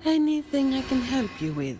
Anything I can help you with?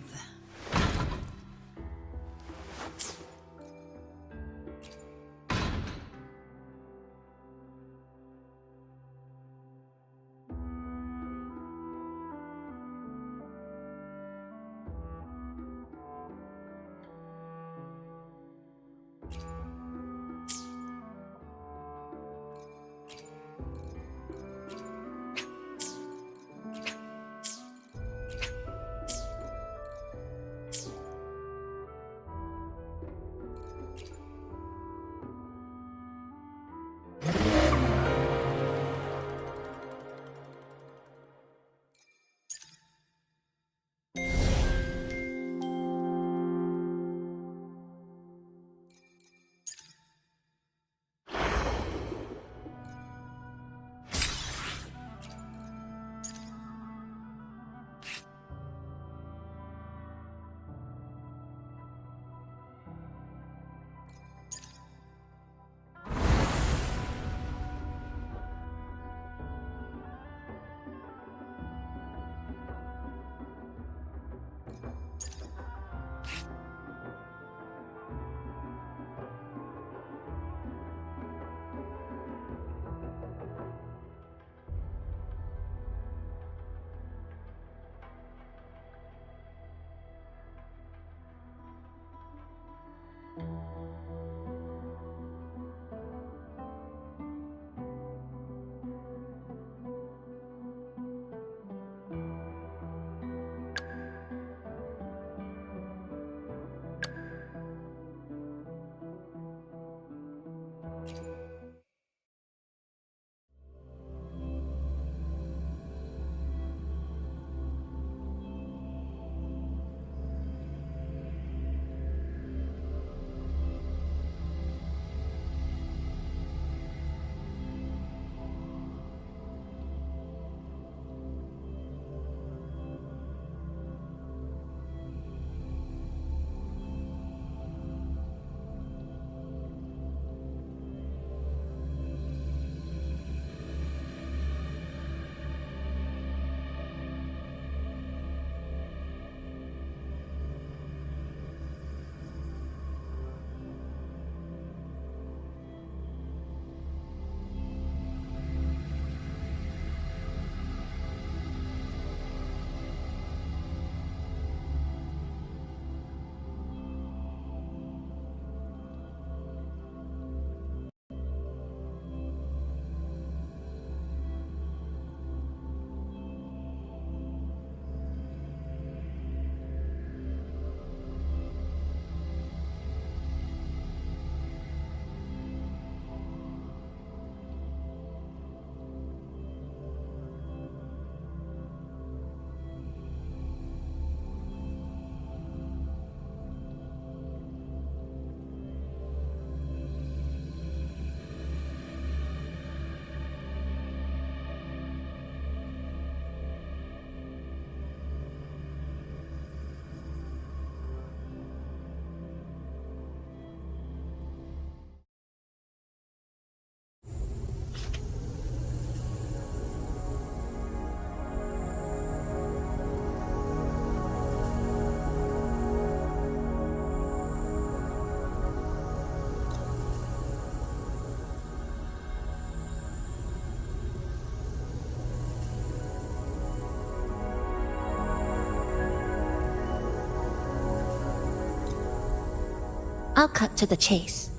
I'll cut to the chase.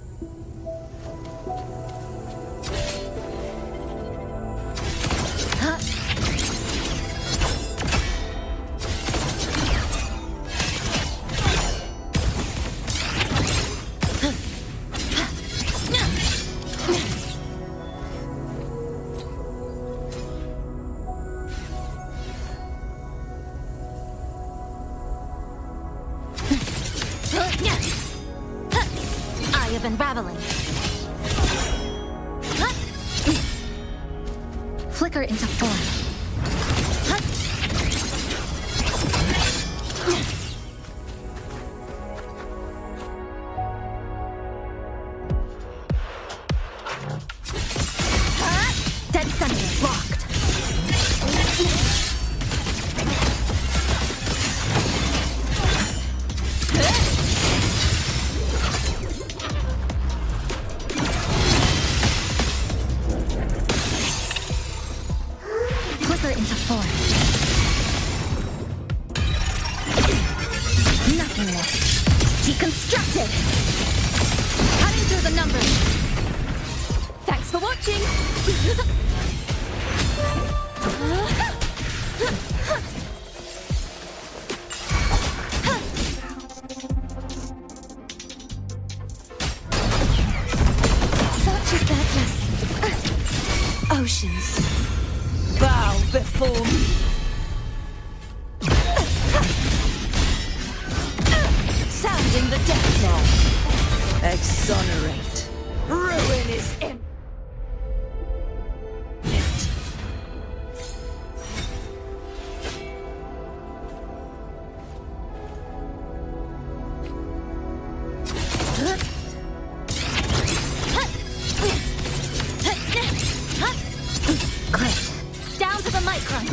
Huh? Eye of Unraveling. Flicker into form. Dead Summoner blocked. into form. Nothingness. Deconstructed. Cutting through the numbers. Thanks for watching. Such is their blessing. Oceans, bow before me. Sounding the death knell. Exonerate. Ruin is imminent. Great. Down to the micron.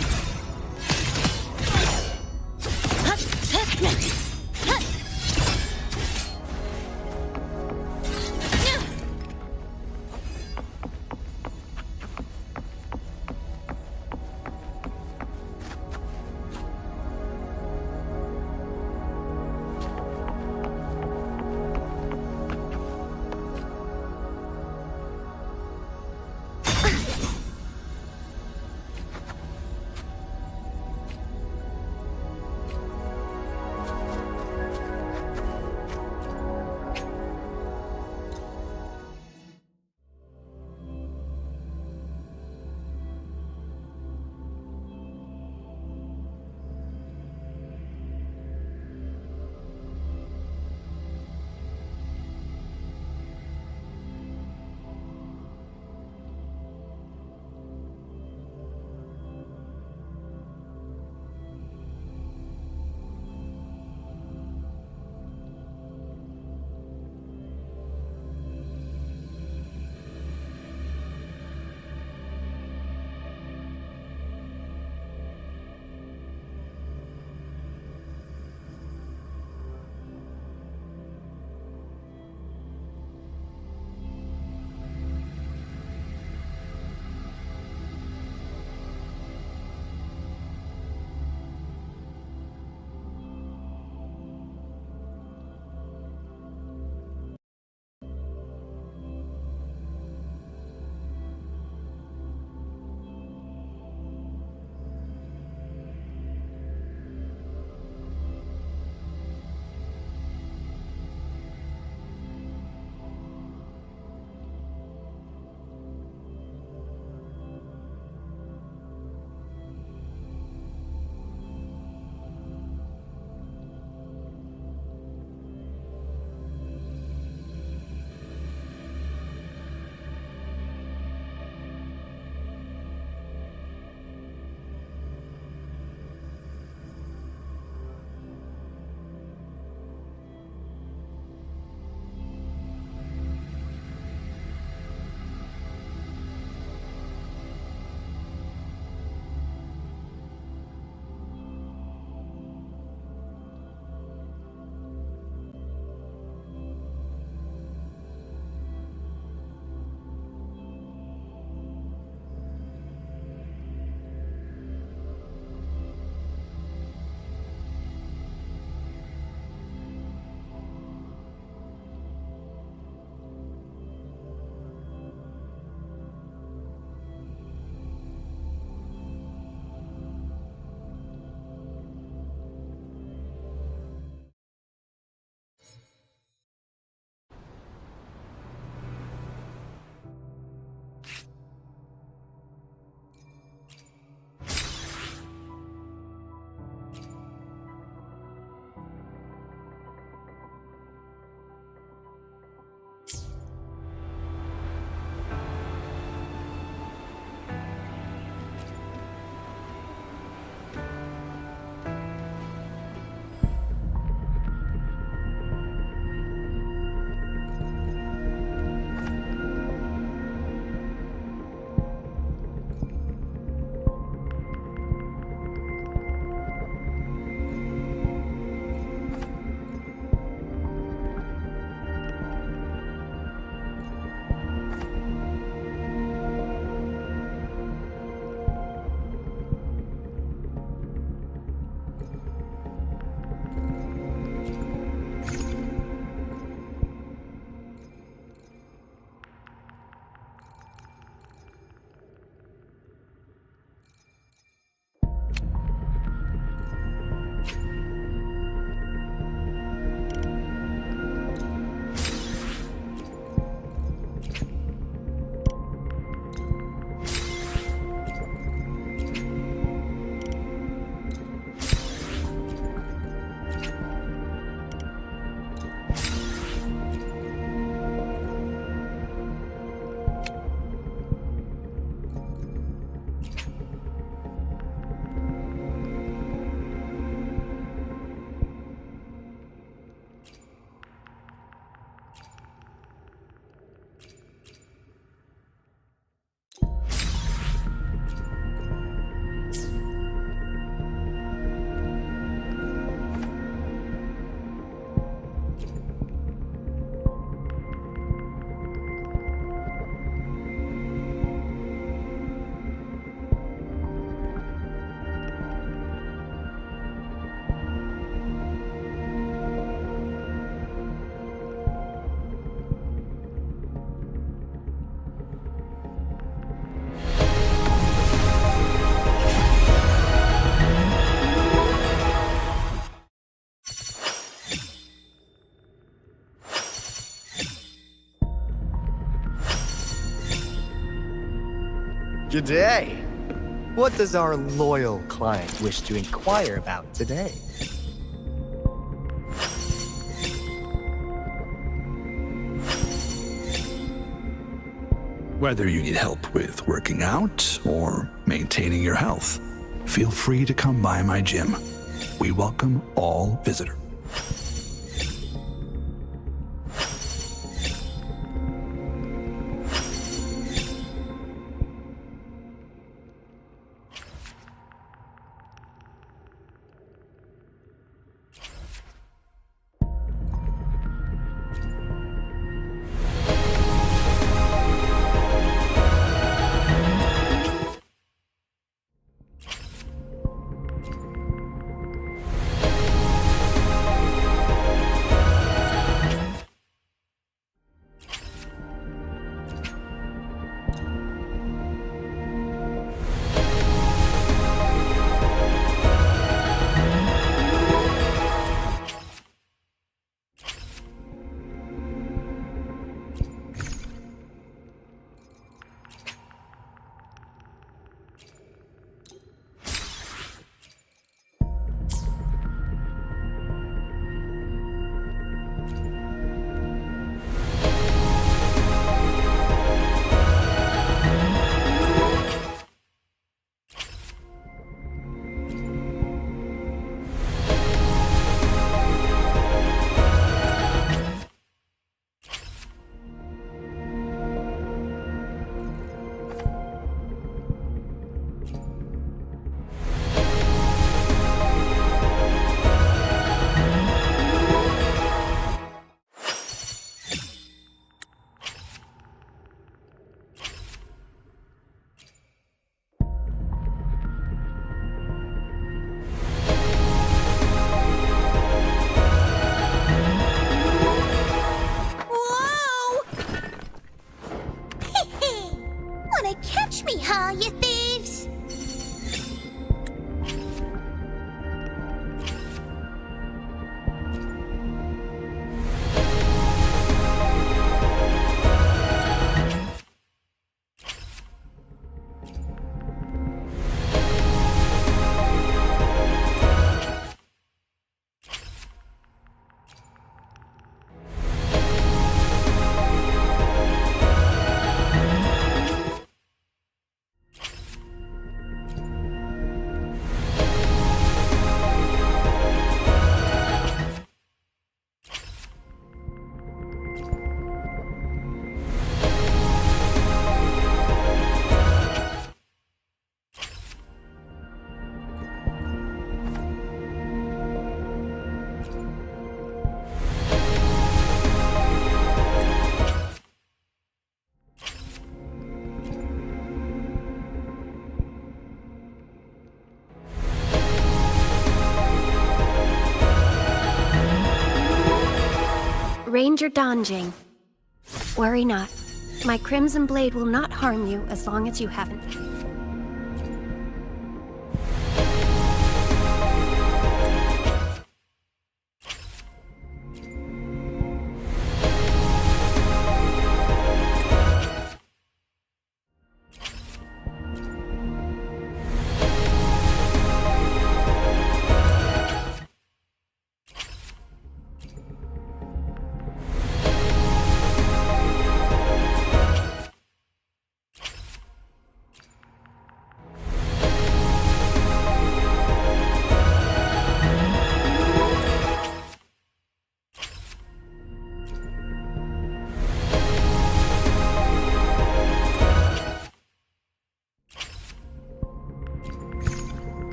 Good day. What does our loyal client wish to inquire about today? Whether you need help with working out or maintaining your health, feel free to come by my gym. We welcome all visitors. Whoa! Wanna catch me, huh, you thieves? Ranger Donjing. Worry not. My Crimson Blade will not harm you as long as you haven't.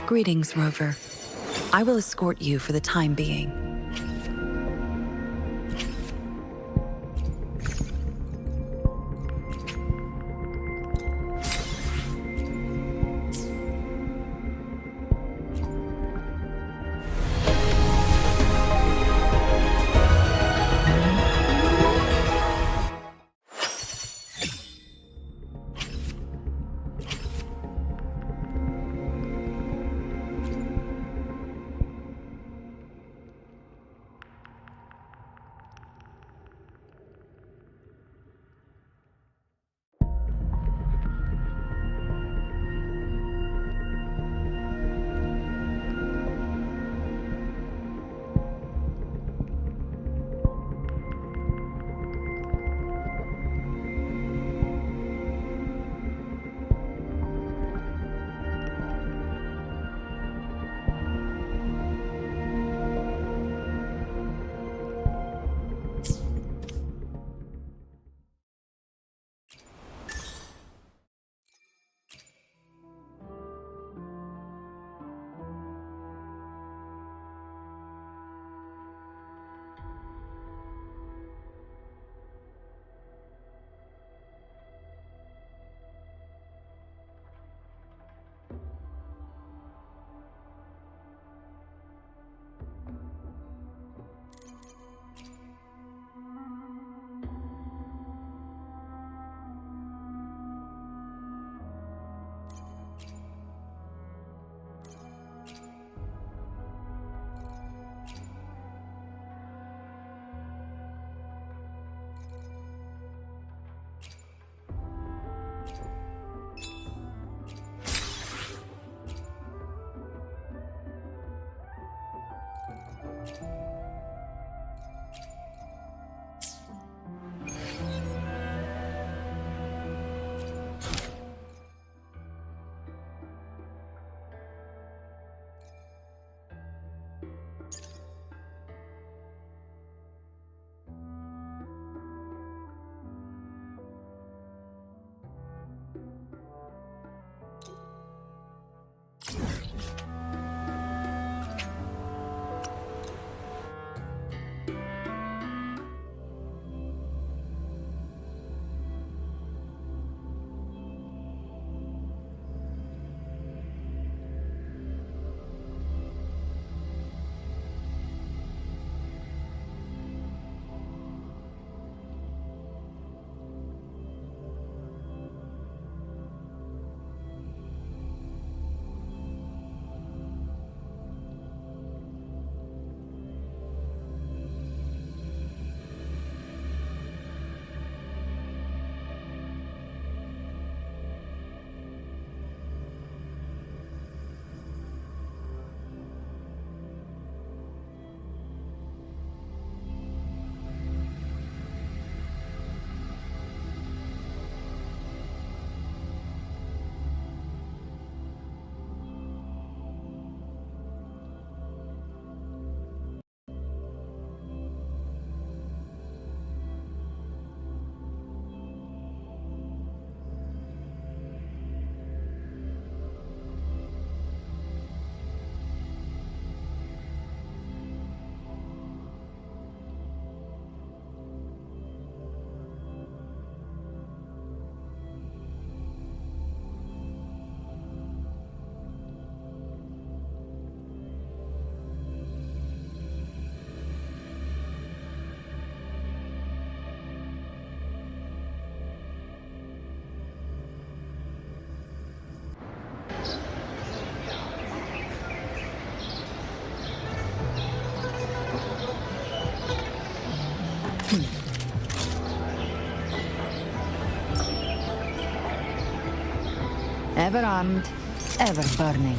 Greetings, Rover. I will escort you for the time being. Ever armed, ever burning.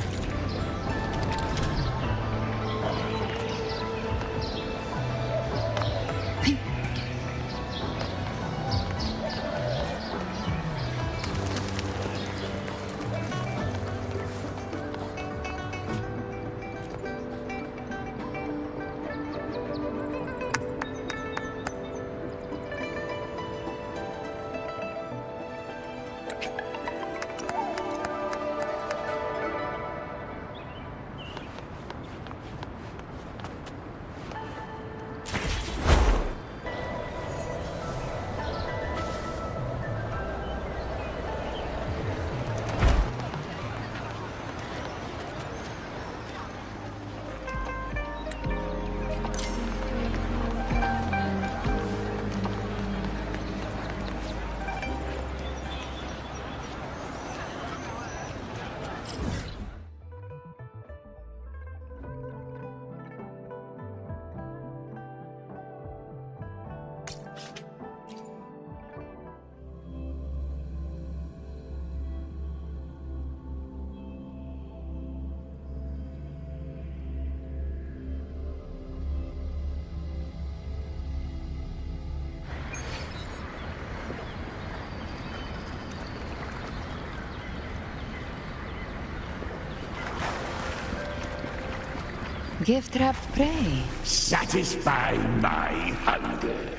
Gift-wrapped prey. Satisfy my hunger.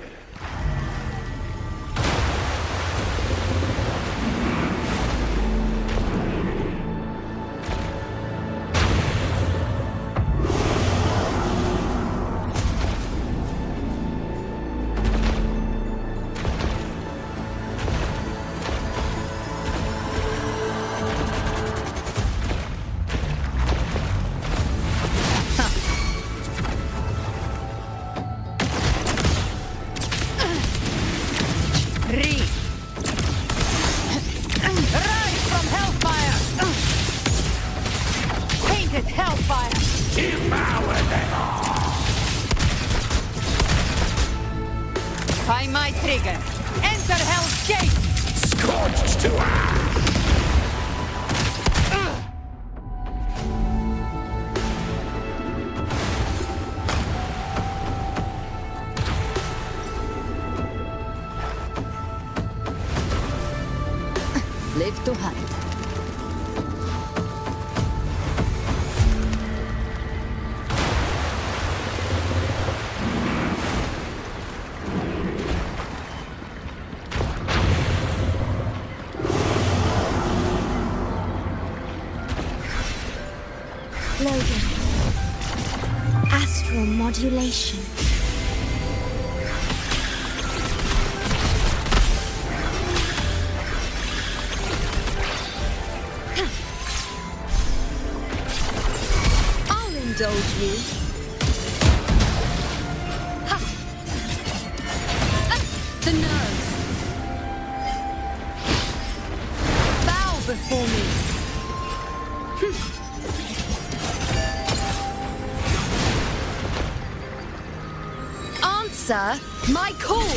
By my trigger. Enter Hell's Gate! Scorched to ash! Live to hunt. Logan. Astral modulation. I'll indulge you. Ha! The nerves. Bow before me. Answer my call.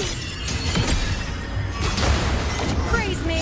Praise me.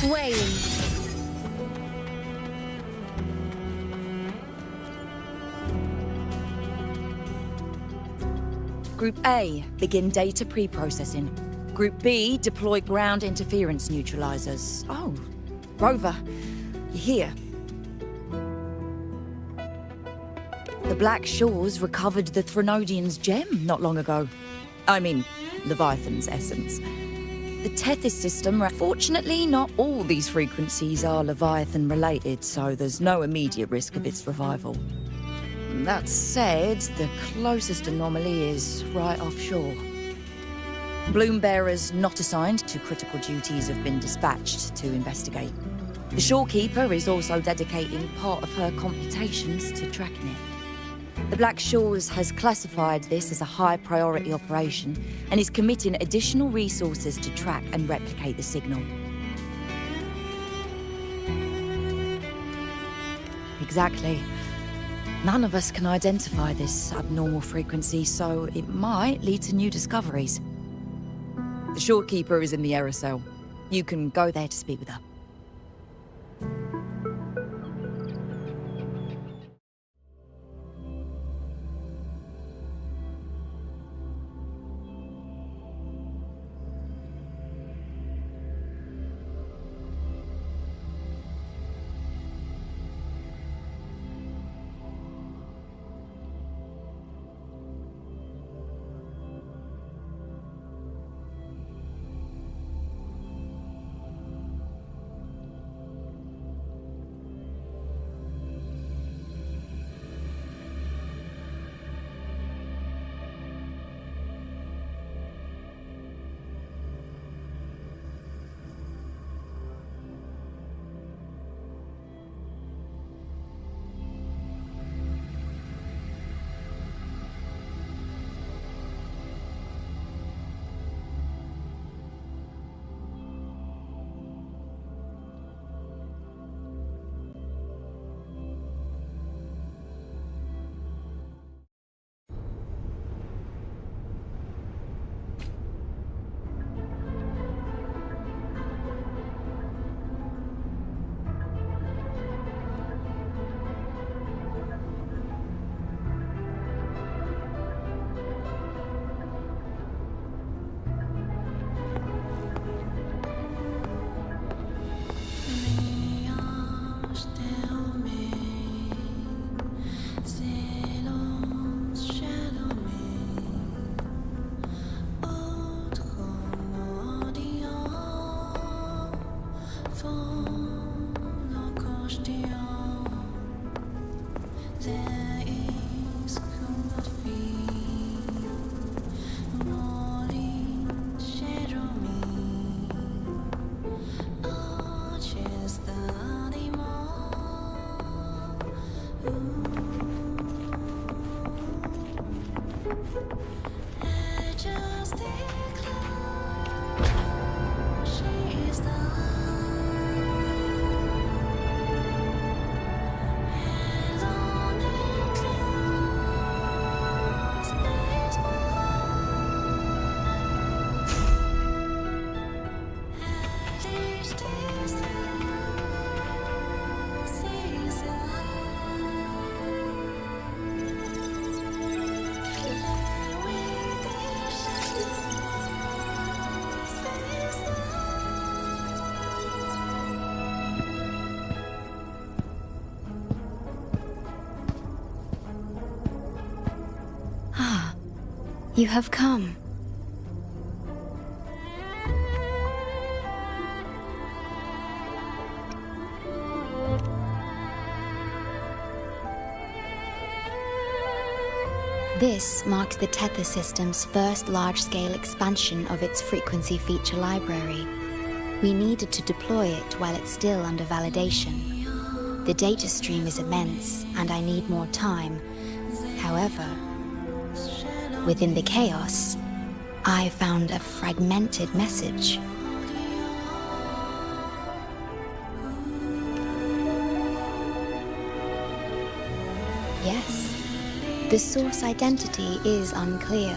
Swaying. Group A, begin data pre-processing. Group B, deploy ground interference neutralizers. Oh, Rover, you're here. The Black Shores recovered the Threnodian's gem not long ago. I mean, Leviathan's essence. The Tethys system, fortunately, not all these frequencies are Leviathan related, so there's no immediate risk of its revival. That said, the closest anomaly is right offshore. Bloom bearers not assigned to critical duties have been dispatched to investigate. The shorekeeper is also dedicating part of her computations to tracking it. The Black Shores has classified this as a high-priority operation and is committing additional resources to track and replicate the signal. Exactly. None of us can identify this abnormal frequency, so it might lead to new discoveries. The shorekeeper is in the aerosol. You can go there to speak with her. You have come. This marks the Tethys system's first large-scale expansion of its frequency feature library. We needed to deploy it while it's still under validation. The data stream is immense, and I need more time. However, within the chaos, I found a fragmented message. Yes, the source identity is unclear,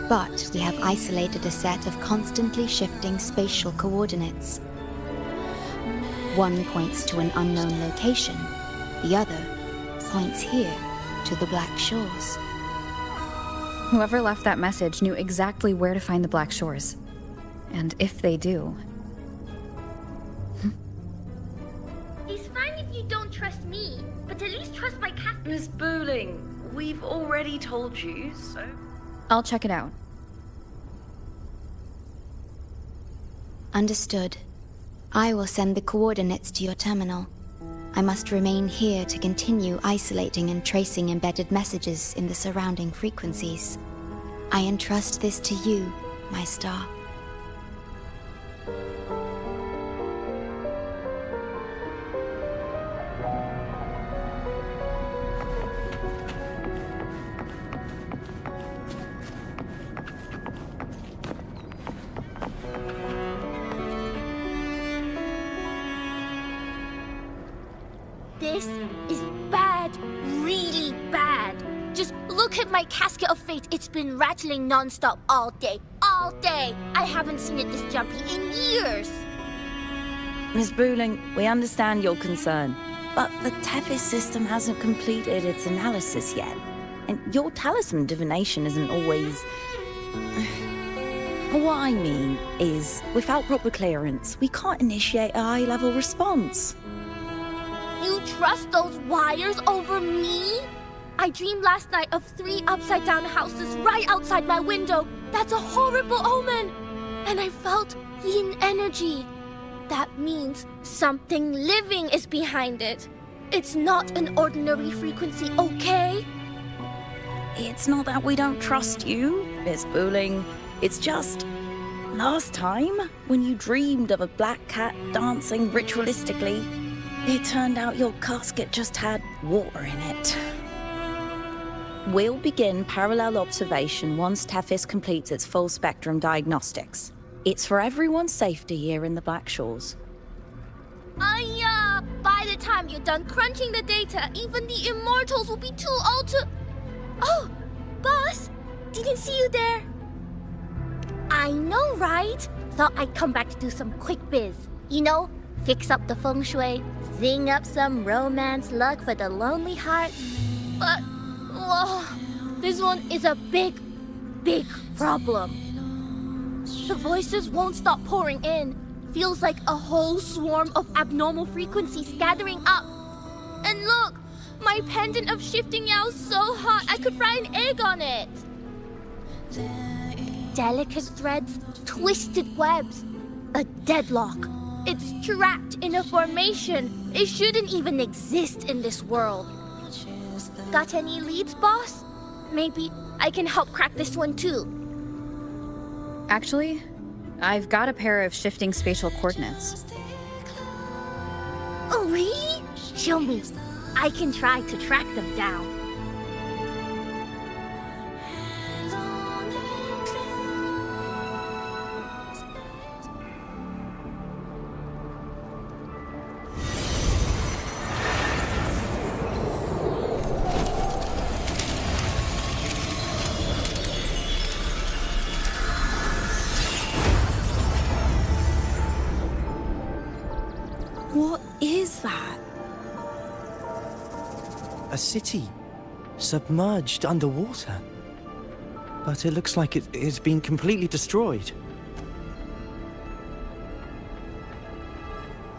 but we have isolated a set of constantly shifting spatial coordinates. One points to an unknown location, the other points here to the Black Shores. Whoever left that message knew exactly where to find the Black Shores. And if they do... It's fine if you don't trust me, but at least trust my cat. Miss Bowling, we've already told you, so... I'll check it out. Understood. I will send the coordinates to your terminal. I must remain here to continue isolating and tracing embedded messages in the surrounding frequencies. I entrust this to you, my star. This is bad, really bad. Just look at my casket of fate. It's been rattling non-stop all day. All day! I haven't seen it this jumpy in years. Miss Booling, we understand your concern, but the Tethys system hasn't completed its analysis yet. And your talisman divination isn't always... What I mean is, without proper clearance, we can't initiate a high-level response. You trust those wires over me? I dreamed last night of 3 upside-down houses right outside my window. That's a horrible omen. And I felt yin energy. That means something living is behind it. It's not an ordinary frequency, okay? It's not that we don't trust you, Miss Booling. It's just... last time, when you dreamed of a black cat dancing ritualistically, it turned out your casket just had water in it. We'll begin parallel observation once Tethys completes its full spectrum diagnostics. It's for everyone's safety here in the Black Shores. By the time you're done crunching the data, even the immortals will be too old to... Oh, boss, didn't see you there. I know, right? Thought I'd come back to do some quick biz. You know, fix up the feng shui, zing up some romance luck for the lonely hearts. But, this one is a big, big problem. The voices won't stop pouring in. Feels like a whole swarm of abnormal frequencies gathering up. And look, my pendant of shifting yow's so hot I could fry an egg on it. Delicate threads, twisted webs, a deadlock. It's trapped in a formation. It shouldn't even exist in this world. Got any leads, boss? Maybe I can help crack this one too. Actually, I've got a pair of shifting spatial coordinates. Oh, really? Show me. I can try to track them down. What is that? A city, submerged underwater. But it looks like it's been completely destroyed.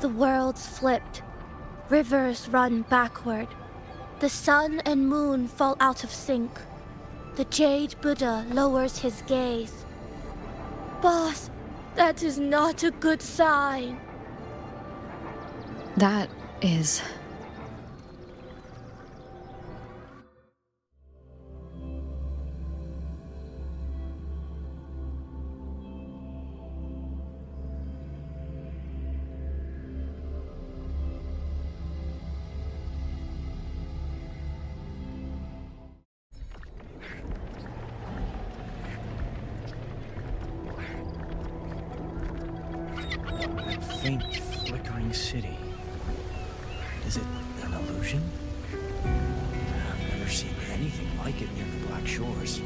The world's flipped. Rivers run backward. The sun and moon fall out of sync. The Jade Buddha lowers his gaze. Boss, that is not a good sign. That is... Faint, flickering city. Is it an illusion? I've never seen anything like it near the Black Shores.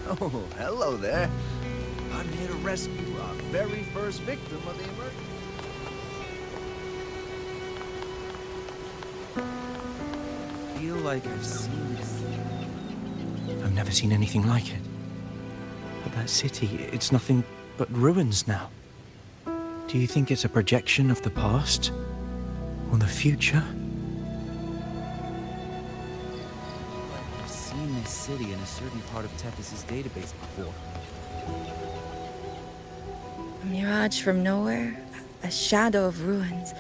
Oh, hello there. I'm here to rescue our very first victim of the emergency. I feel like I've seen this. I've never seen anything like it. But that city, it's nothing but ruins now. Do you think it's a projection of the past? Or the future? I've seen this city in a certain part of Tethys' database before. A mirage from nowhere, a shadow of ruins.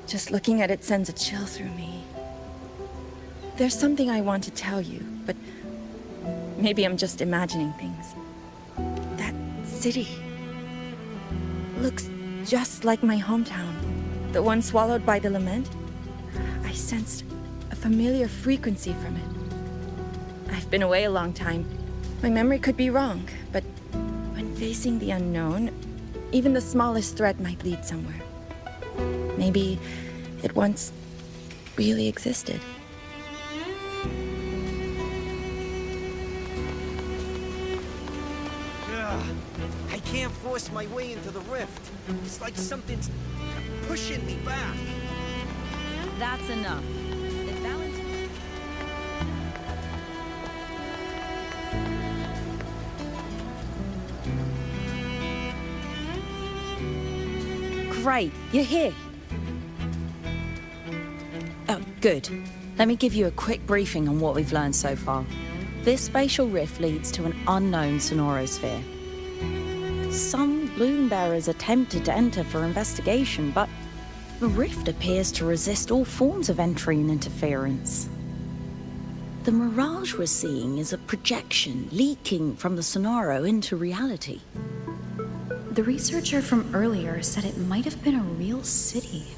Just looking at it sends a chill through me. There's something I want to tell you, but maybe I'm just imagining things. That city looks just like my hometown, the one swallowed by the lament. I sensed a familiar frequency from it. I've been away a long time. My memory could be wrong, but when facing the unknown, even the smallest threat might lead somewhere. Maybe it once really existed. I can't force my way into the rift. It's like something's pushing me back. That's enough. If Valentine... Great, you're here. Oh, good. Let me give you a quick briefing on what we've learned so far. This spatial rift leads to an unknown sonorosphere. Some bloom bearers attempted to enter for investigation, but the rift appears to resist all forms of entry and interference. The mirage we're seeing is a projection leaking from the sonoro into reality. The researcher from earlier said it might have been a real city.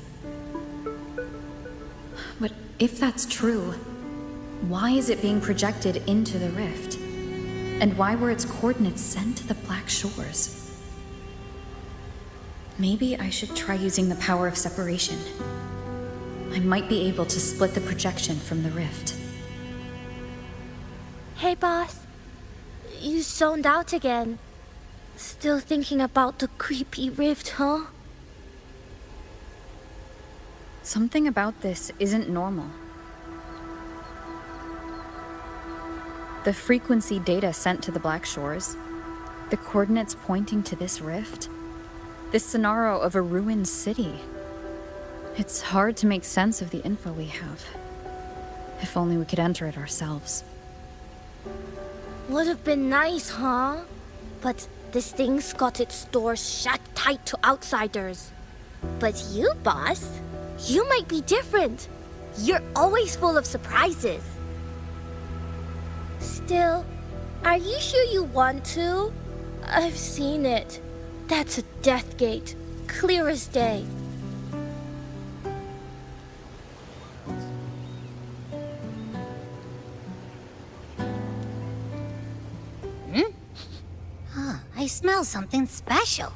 But if that's true, why is it being projected into the rift? And why were its coordinates sent to the Black Shores? Maybe I should try using the power of separation. I might be able to split the projection from the rift. Hey, boss. You zoned out again. Still thinking about the creepy rift, huh? Something about this isn't normal. The frequency data sent to the Black Shores, the coordinates pointing to this rift, this scenario of a ruined city. It's hard to make sense of the info we have. If only we could enter it ourselves. Would have been nice, huh? But this thing's got its doors shut tight to outsiders. But you, boss, you might be different. You're always full of surprises. Still, are you sure you want to? I've seen it. That's a death gate, clear as day. I smell something special.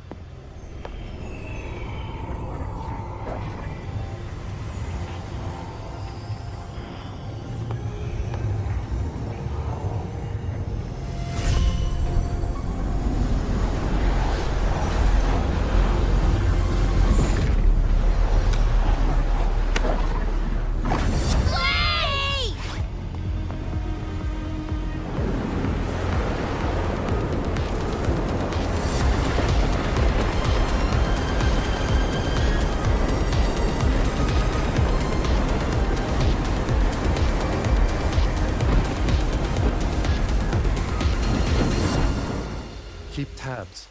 Keep tabs.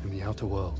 In the outer world.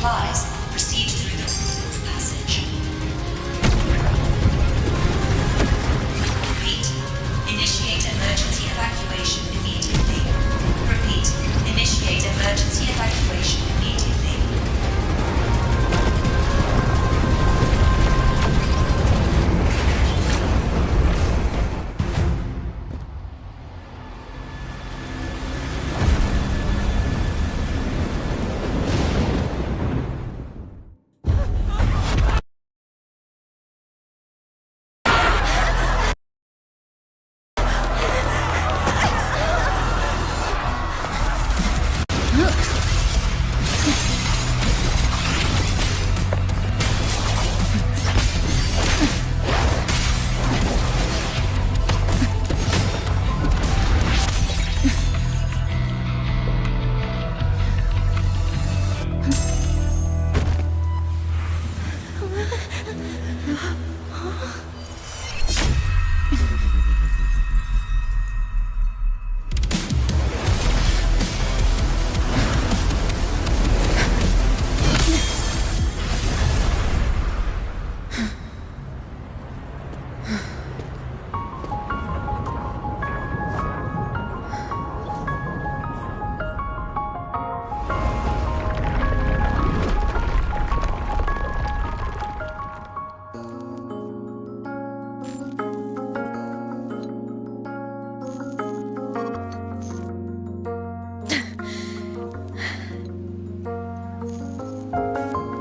supplies, proceed through the passage. Repeat. Initiate emergency evacuation immediately. Repeat. Initiate emergency evacuation immediately.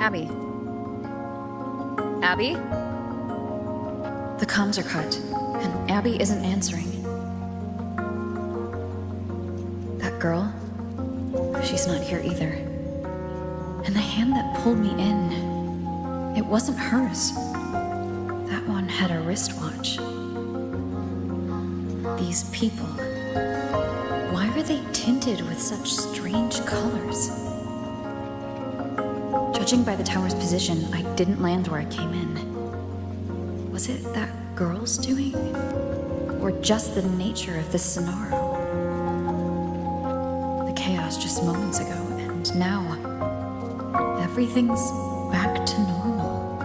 Abby? Abby? The comms are cut, and Abby isn't answering. That girl, she's not here either. And the hand that pulled me in, it wasn't hers. That one had a wristwatch. These people, why are they tinted with such strange colors? Judging by the tower's position, I didn't land where I came in. Was it that girl's doing? Or just the nature of this scenario? The chaos just moments ago, and now everything's back to normal.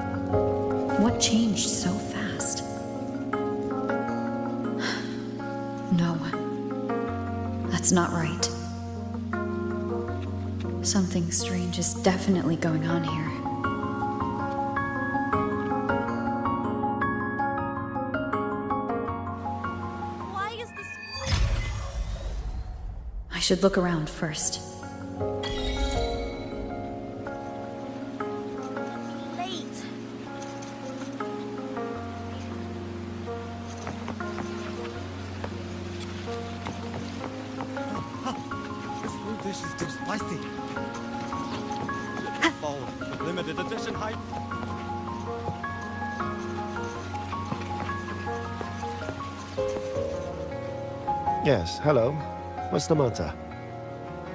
What changed so fast? No, that's not right. Something strange is definitely going on here. Why is this... I should look around first. late? This food dish is too spicy. Follow the limited edition hype. Yes, hello. What's the matter?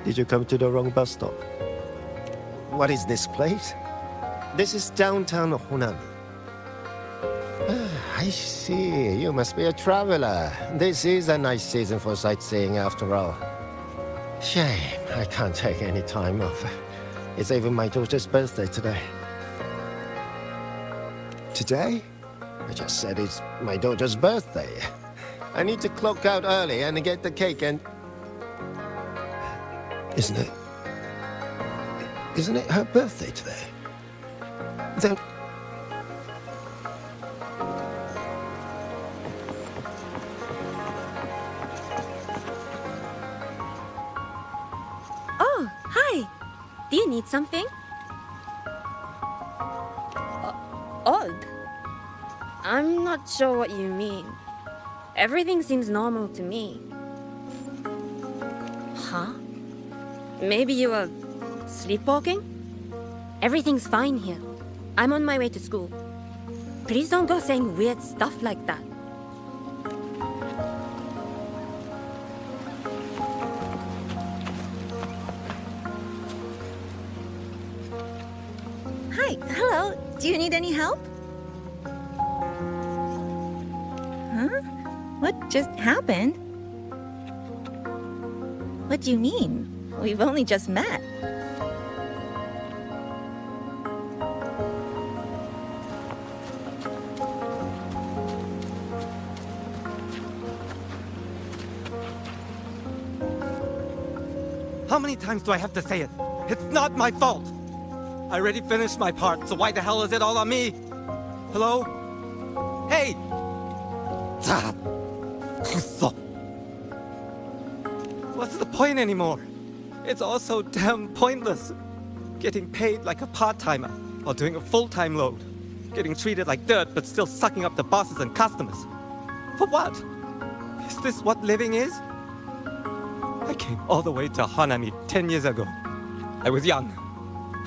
Did you come to the wrong bus stop? What is this place? This is downtown Hunan. I see. You must be a traveler. This is a nice season for sightseeing after all. Shame I can't take any time off. It's even my daughter's birthday today. Today? I just said it's my daughter's birthday. I need to clock out early and get the cake and... Isn't it her birthday today? Then... Oh, hi. Do you need something? Odd. I'm not sure what you mean. Everything seems normal to me. Huh? Maybe you were sleepwalking? Everything's fine here. I'm on my way to school. Please don't go saying weird stuff like that. Hi, hello. Do you need any help? Huh? What just happened? What do you mean? We've only just met. How many times do I have to say it? It's not my fault! I already finished my part, so why the hell is it all on me? Hello? Hey! What's the point anymore? It's all so damn pointless. Getting paid like a part-timer while doing a full-time load. Getting treated like dirt but still sucking up the bosses and customers. For what? Is this what living is? I came all the way to Hanami 10 years ago. I was young,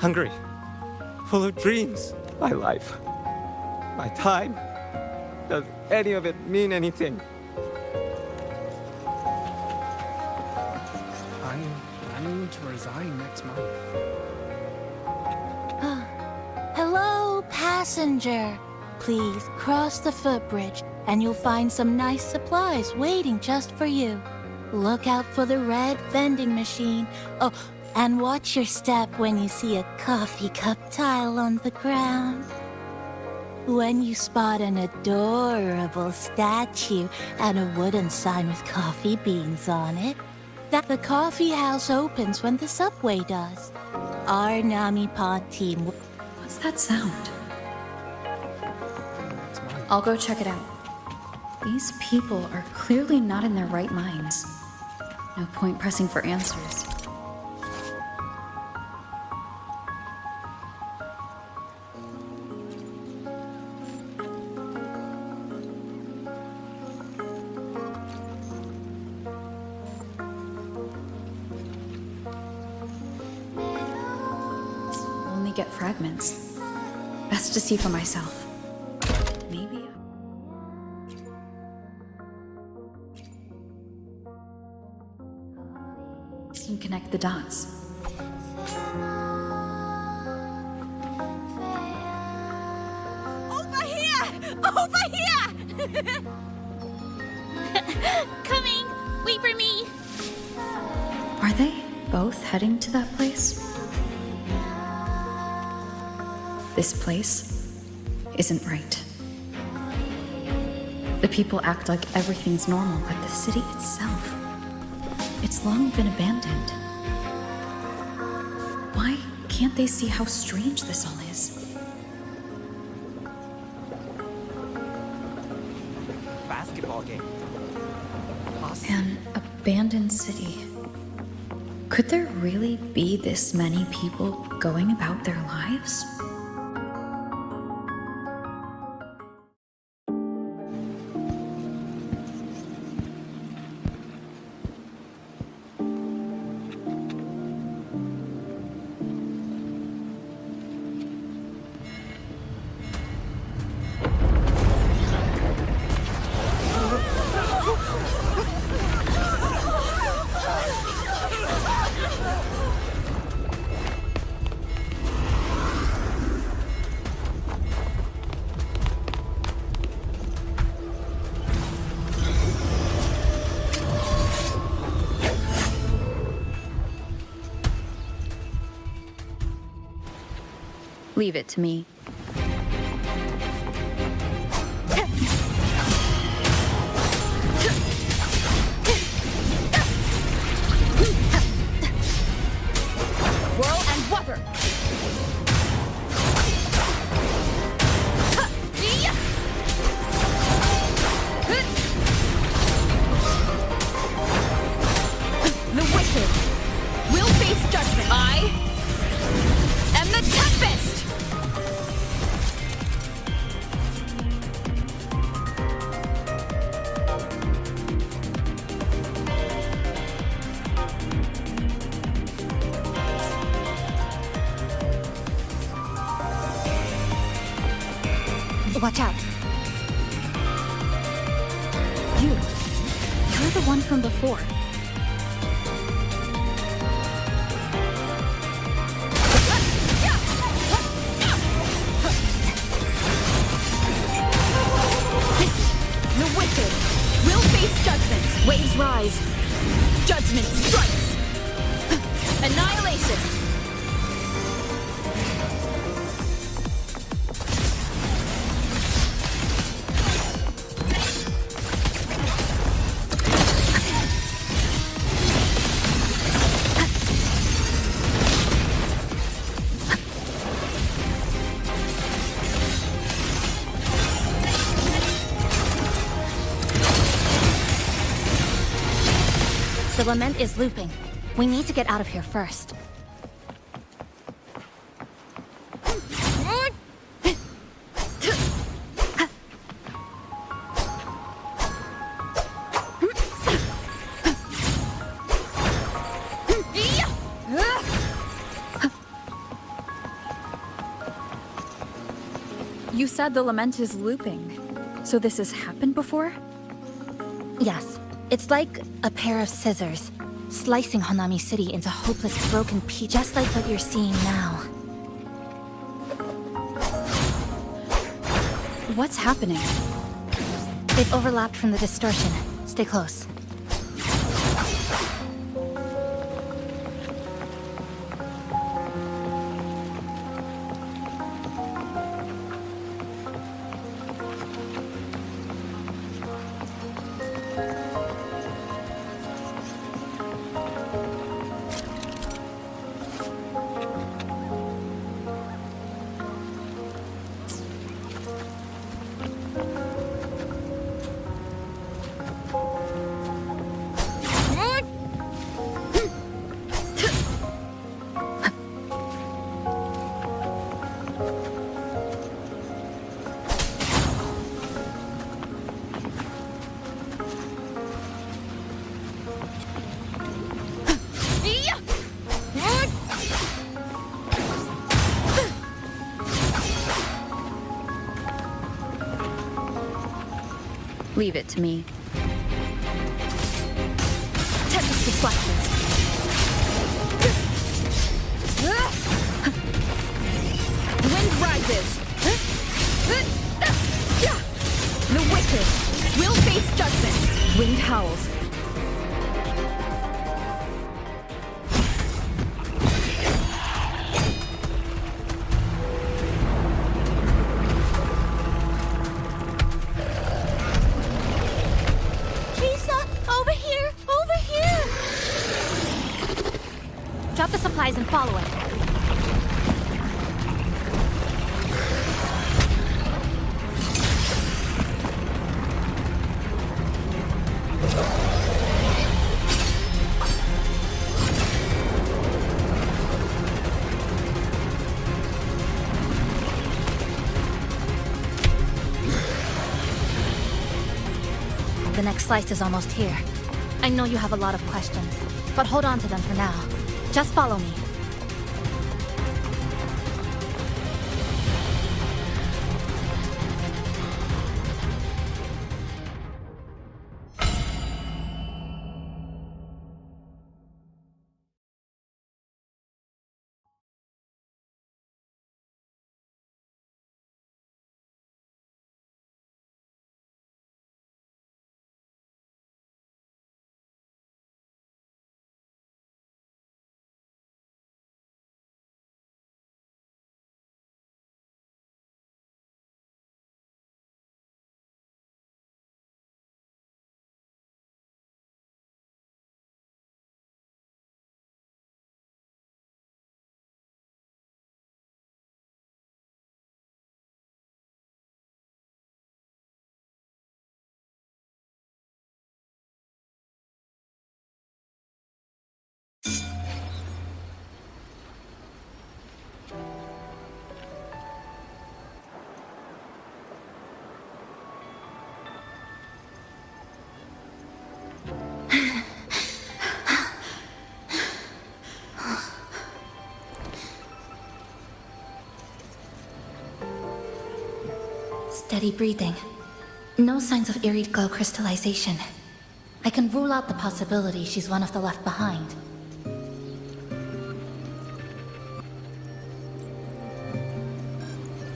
hungry, full of dreams. My life, my time. Does any of it mean anything? I'm planning to resign next month. Hello, passenger. Please cross the footbridge and you'll find some nice supplies waiting just for you. Look out for the red vending machine. Oh, and watch your step when you see a coffee cup tile on the ground. When you spot an adorable statue and a wooden sign with coffee beans on it, that the coffee house opens when the subway does. Our Nami Pod team. What's that sound? I'll go check it out. These people are clearly not in their right minds. No point pressing for answers. Only get fragments. Best to see for myself. Maybe. Can connect the dots. Over here! Over here! Coming! Wait for me! Are they both heading to that place? This place isn't right. The people act like everything's normal, but the city itself, it's long been abandoned. Why can't they see how strange this all is? Basketball game. An abandoned city. Could there really be this many people going about their lives? Leave it to me. Whirl and water! The wicked will face judgment. I am the Tempest! Watch out. You're the one from before. The wicked will face judgment. Waves rise. Judgment strikes. Annihilation. The lament is looping. We need to get out of here first. You said the lament is looping. So this has happened before? Yes. It's like a pair of scissors, slicing Honami City into hopeless broken pieces, just like what you're seeing now. What's happening? They've overlapped from the distortion. Stay close. Leave it to me. Tempest reflections. Wind rises. The wicked will face judgment. Wind howls. Drop the supplies and follow it. The next slice is almost here. I know you have a lot of questions, but hold on to them for now. Just follow me. Steady breathing. No signs of Irid glow crystallization. I can rule out the possibility she's one of the left behind.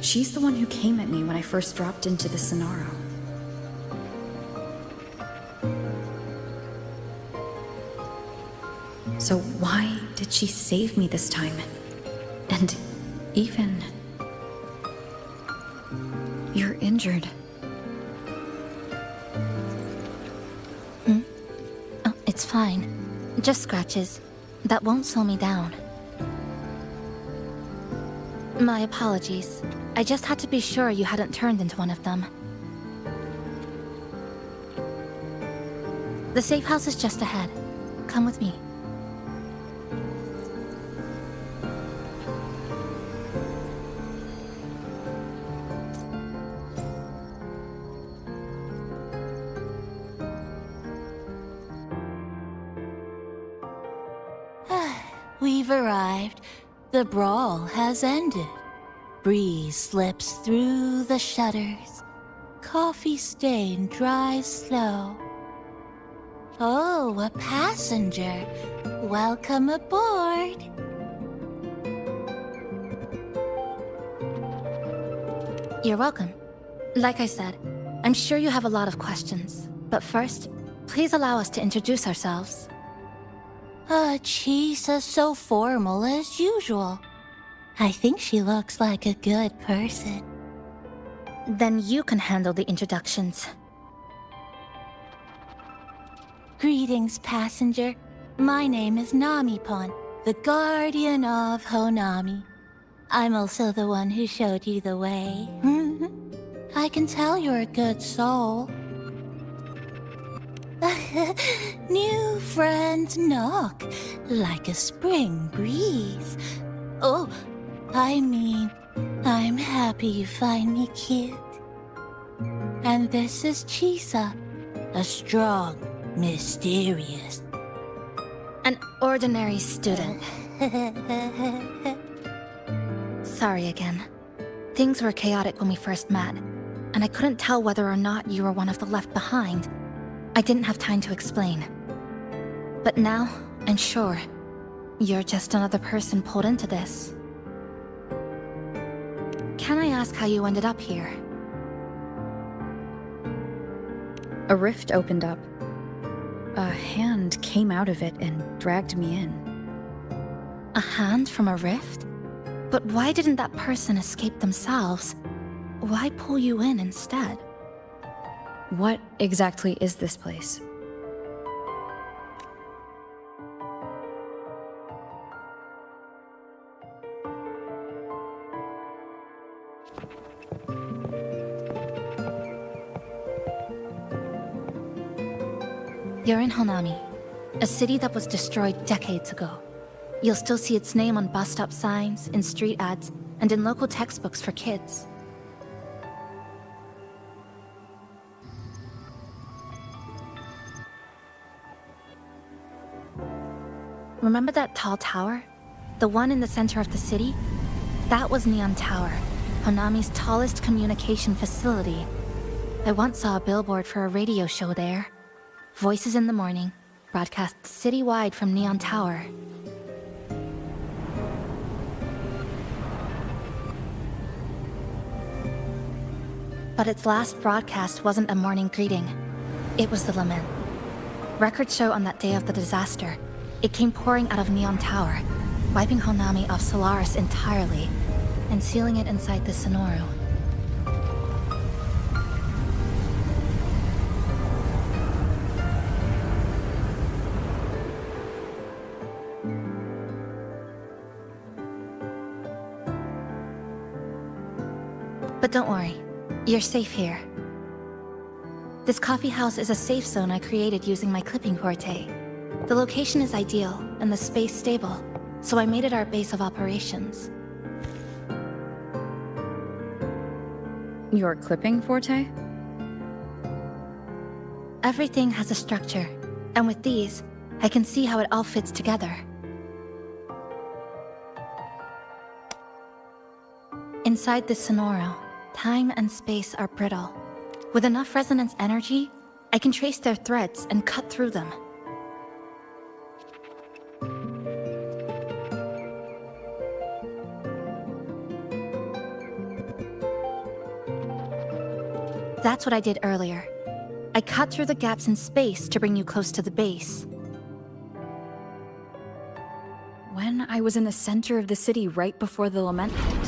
She's the one who came at me when I first dropped into the Sonaro. So why did she save me this time? And even... You're injured. Oh, it's fine. Just scratches. That won't slow me down. My apologies. I just had to be sure you hadn't turned into one of them. The safe house is just ahead. Come with me. We've arrived. The brawl has ended. Breeze slips through the shutters. Coffee stain dries slow. Oh, a passenger. Welcome aboard. You're welcome. Like I said, I'm sure you have a lot of questions. But first, please allow us to introduce ourselves. Chisa's so formal as usual. I think she looks like a good person. Then you can handle the introductions. Greetings, passenger. My name is Namipon, the guardian of Honami. I'm also the one who showed you the way. I can tell you're a good soul. New friends knock like a spring breeze. Oh, I mean, I'm happy you find me cute. And this is Chisa, a strong, mysterious... An ordinary student. Sorry again. Things were chaotic when we first met, and I couldn't tell whether or not you were one of the left behind. I didn't have time to explain. But now, I'm sure, you're just another person pulled into this. Can I ask how you ended up here? A rift opened up. A hand came out of it and dragged me in. A hand from a rift? But why didn't that person escape themselves? Why pull you in instead? What exactly is this place? You're in Honami, a city that was destroyed decades ago. You'll still see its name on bus stop signs, in street ads, and in local textbooks for kids. Remember that tall tower? The one in the center of the city? That was Neon Tower, Honami's tallest communication facility. I once saw a billboard for a radio show there. Voices in the morning, broadcast citywide from Neon Tower. But its last broadcast wasn't a morning greeting. It was the lament. Records show on that day of the disaster, it came pouring out of Neon Tower, wiping Honami off Solaris entirely, and sealing it inside the Sonoru. But don't worry, you're safe here. This coffee house is a safe zone I created using my clipping forte. The location is ideal, and the space stable, so I made it our base of operations. Your clipping forte? Everything has a structure, and with these, I can see how it all fits together. Inside this Sonoru, time and space are brittle. With enough resonance energy, I can trace their threads and cut through them. That's what I did earlier. I cut through the gaps in space to bring you close to the base. When I was in the center of the city right before the lament hit.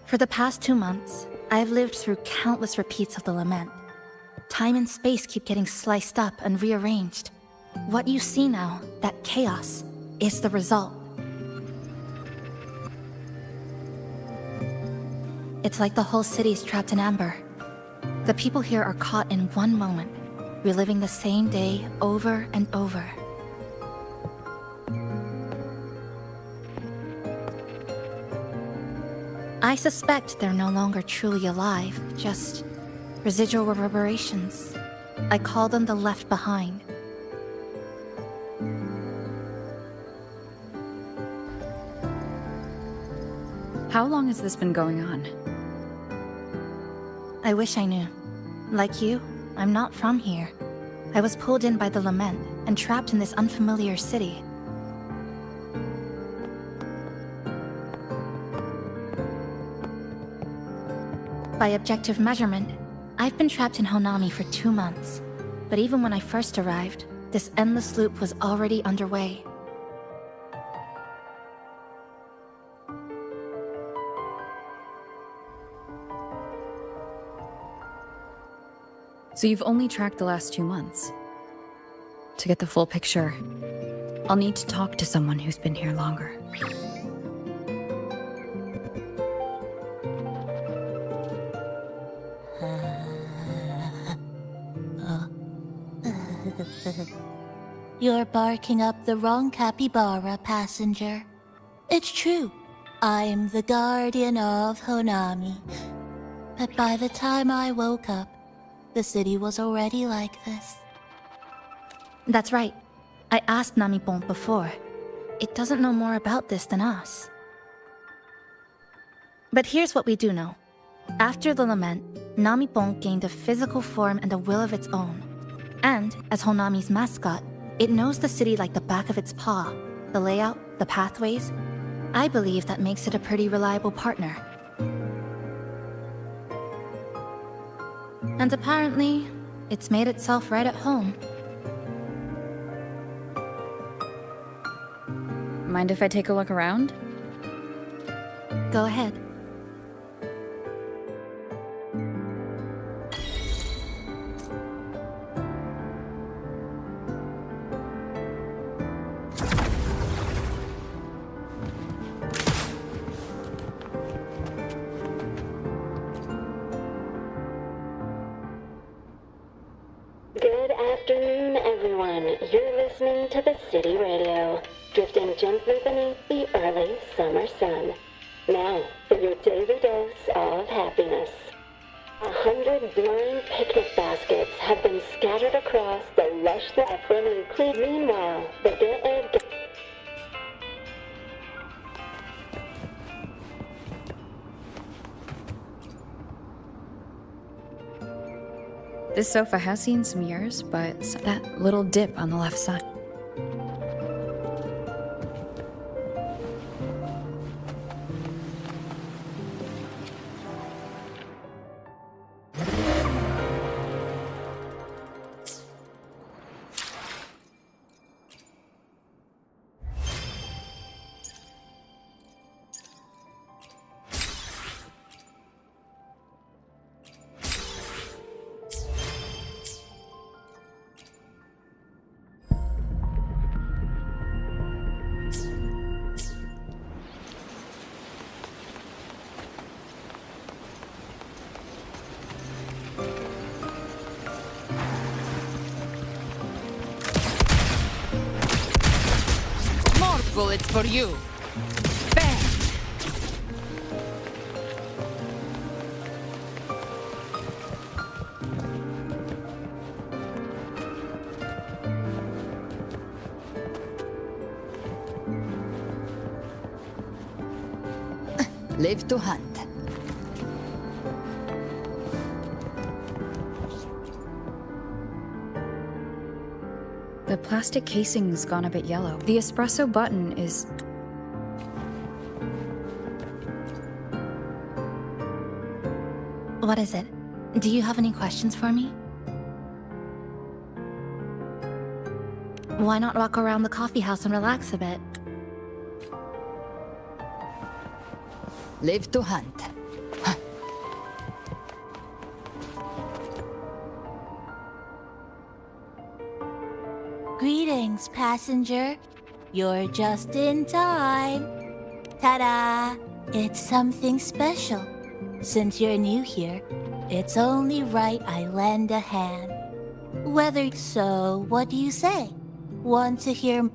For the past 2 months, I've lived through countless repeats of the lament. Time and space keep getting sliced up and rearranged. What you see now, that chaos, is the result. It's like the whole city's trapped in amber. The people here are caught in one moment, reliving the same day over and over. I suspect they're no longer truly alive, just residual reverberations. I call them the left behind. How long has this been going on? I wish I knew. Like you, I'm not from here. I was pulled in by the lament and trapped in this unfamiliar city. By objective measurement, I've been trapped in Honami for 2 months. But even when I first arrived, this endless loop was already underway. So you've only tracked the last 2 months. To get the full picture, I'll need to talk to someone who's been here longer. You're barking up the wrong capybara, passenger. It's true. I'm the guardian of Honami. But by the time I woke up, the city was already like this. That's right. I asked Namipon before. It doesn't know more about this than us. But here's what we do know. After the lament, Namipon gained a physical form and a will of its own. And, as Honami's mascot, it knows the city like the back of its paw. The layout, the pathways. I believe that makes it a pretty reliable partner. And apparently, it's made itself right at home. Mind if I take a look around? Go ahead. Good afternoon, everyone. You're listening to the City Radio, drifting gently beneath the early summer sun. Now, for your daily dose of happiness. 100 blind picnic baskets have been scattered across the lush saffron and clean. Meanwhile, the good This sofa has seen some years, but that little dip on the left side. Bullets for you. Bang! Live to hunt. The plastic casing's gone a bit yellow. The espresso button is... What is it? Do you have any questions for me? Why not walk around the coffee house and relax a bit? Live to hunt. Greetings, passenger. You're just in time. Ta-da! It's something special. Since you're new here, it's only right I lend a hand. So, what do you say? Want to hear?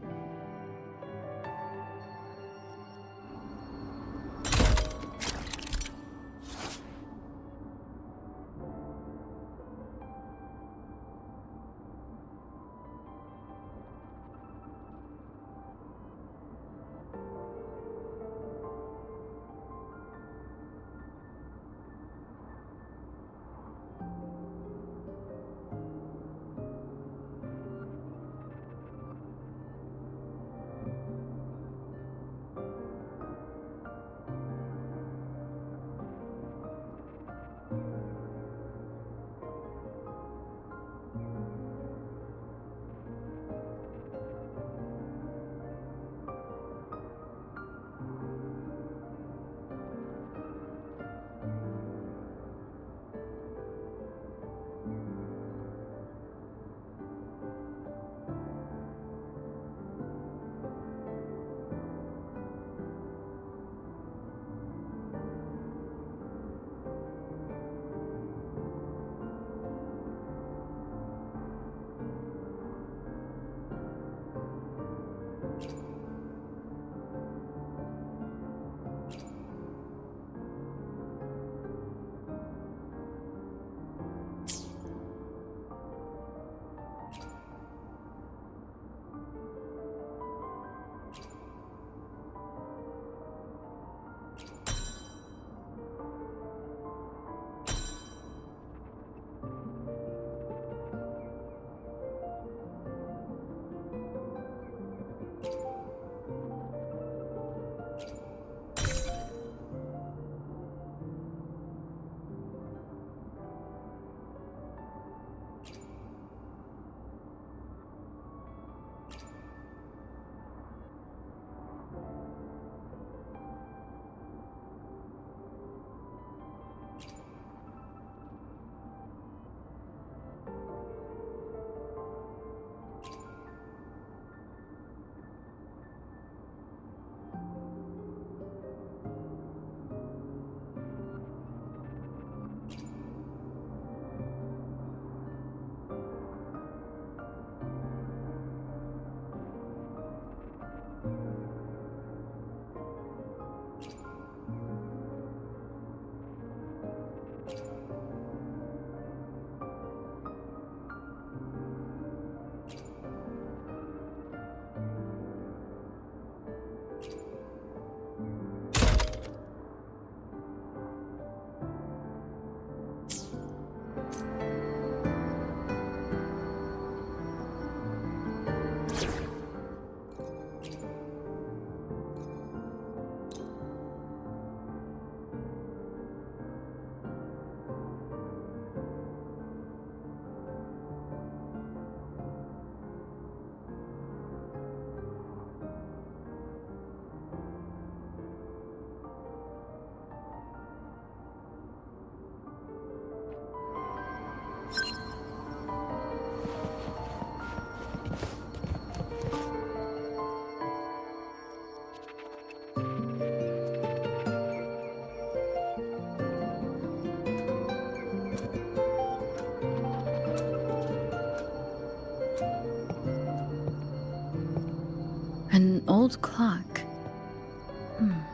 An old clock.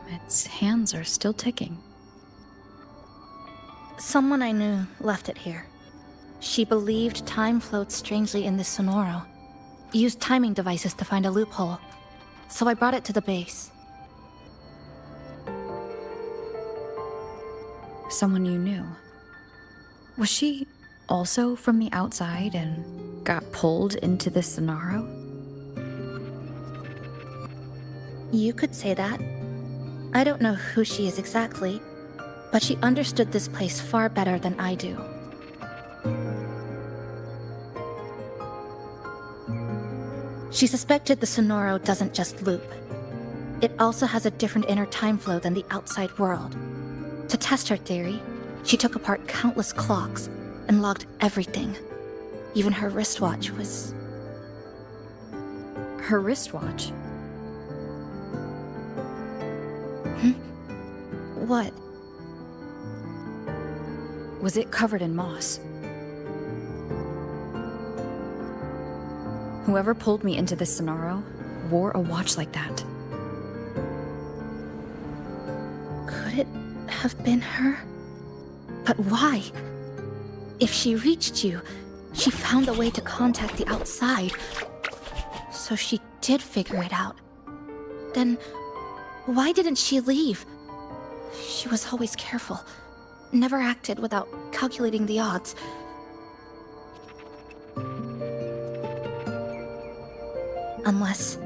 Its hands are still ticking. Someone I knew left it here. She believed time floats strangely in this Sonoro. Used timing devices to find a loophole. So I brought it to the base. Someone you knew. Was she also from the outside and got pulled into this Sonaro? You could say that. I don't know who she is exactly, but she understood this place far better than I do. She suspected the Sonoro doesn't just loop. It also has a different inner time flow than the outside world. To test her theory, she took apart countless clocks and logged everything. Even her wristwatch was... Her wristwatch? What? was it covered in moss. Whoever pulled me into this scenario wore a watch like that. Could it have been her? But why? If she reached you, she found a way to contact the outside. So she did figure it out. Then, why didn't she leave? She was always careful. Never acted without calculating the odds. Unless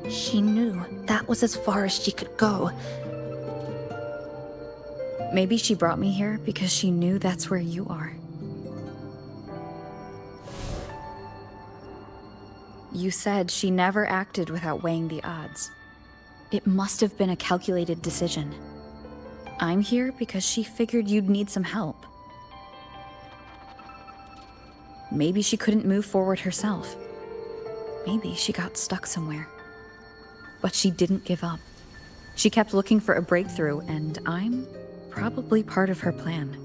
she knew that was as far as she could go. Maybe she brought me here because she knew that's where you are. You said she never acted without weighing the odds. It must have been a calculated decision. I'm here because she figured you'd need some help. Maybe she couldn't move forward herself. Maybe she got stuck somewhere. But she didn't give up. She kept looking for a breakthrough, and I'm probably part of her plan.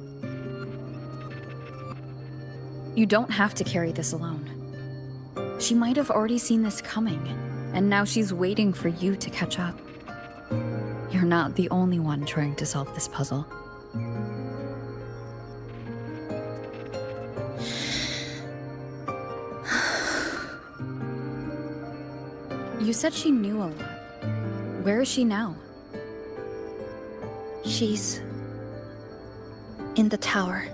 You don't have to carry this alone. She might have already seen this coming, and now she's waiting for you to catch up. You're not the only one trying to solve this puzzle. You said she knew a lot. Where is she now? She's in the tower.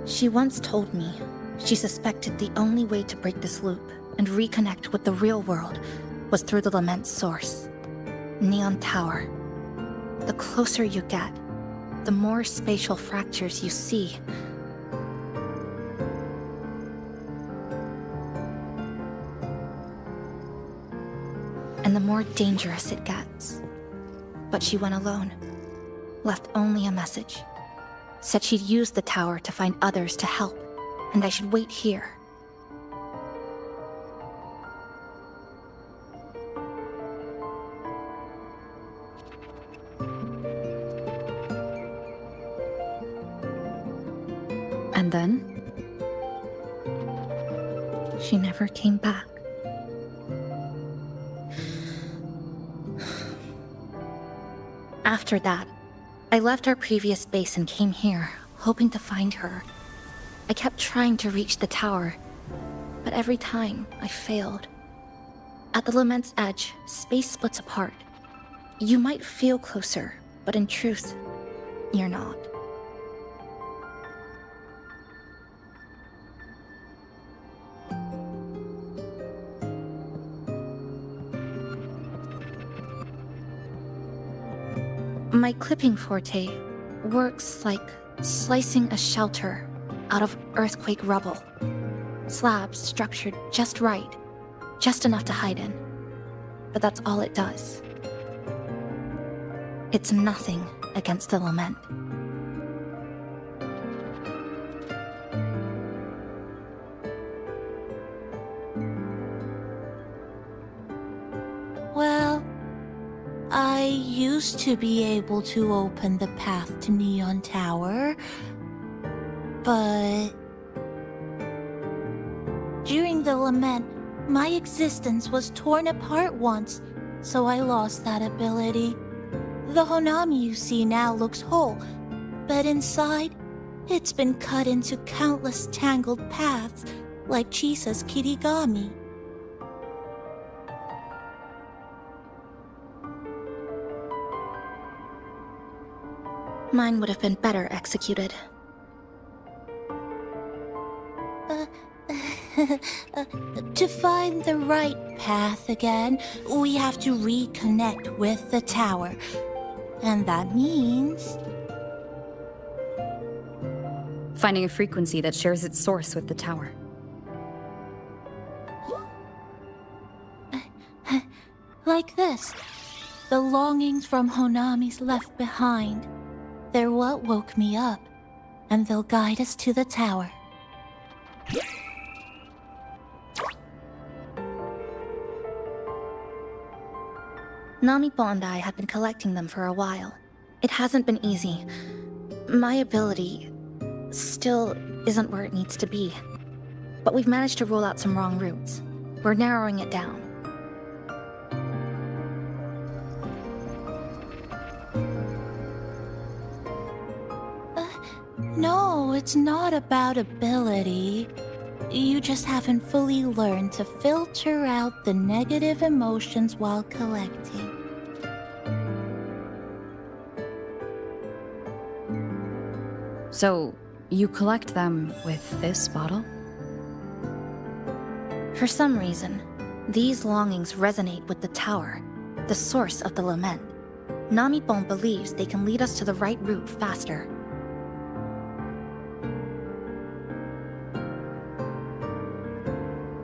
She once told me she suspected the only way to break this loop and reconnect with the real world was through the Lament's source, Neon Tower. The closer you get, the more spatial fractures you see. And the more dangerous it gets. But she went alone, left only a message. Said she'd use the tower to find others to help, and I should wait here. And then? She never came back. After that, I left our previous base and came here, hoping to find her. I kept trying to reach the tower, but every time I failed. At the Lament's edge, space splits apart. You might feel closer, but in truth, you're not. My clipping forte works like slicing a shelter out of earthquake rubble. Slabs structured just right, just enough to hide in. But that's all it does. It's nothing against the Lament. Well, I used to be able to open the path to Neon Tower, but during the Lament, my existence was torn apart once, so I lost that ability. The Honami you see now looks whole, but inside, it's been cut into countless tangled paths, like Chisa's Kirigami. Mine would have been better executed. To find the right path again, we have to reconnect with the tower. And that means... finding a frequency that shares its source with the tower. Like this. The longings from Honami's left behind. They're what woke me up, and they'll guide us to the tower. Namipo and I had been collecting them for a while. It hasn't been easy. My ability still isn't where it needs to be. But we've managed to rule out some wrong routes. We're narrowing it down. No, it's not about ability. You just haven't fully learned to filter out the negative emotions while collecting. So, you collect them with this bottle? For some reason, these longings resonate with the tower, the source of the lament. Namipon believes they can lead us to the right route faster.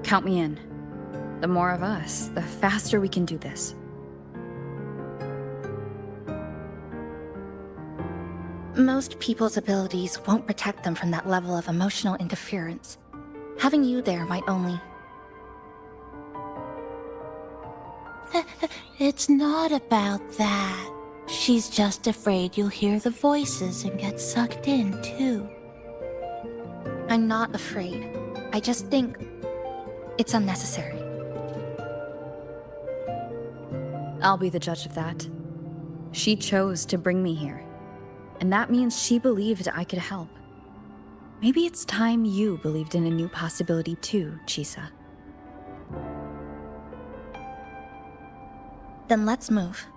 Count me in. The more of us, the faster we can do this. Most people's abilities won't protect them from that level of emotional interference. Having you there might only... It's not about that. She's just afraid you'll hear the voices and get sucked in, too. I'm not afraid. I just think it's unnecessary. I'll be the judge of that. She chose to bring me here, and that means she believed I could help. Maybe it's time you believed in a new possibility too, Chisa. Then let's move.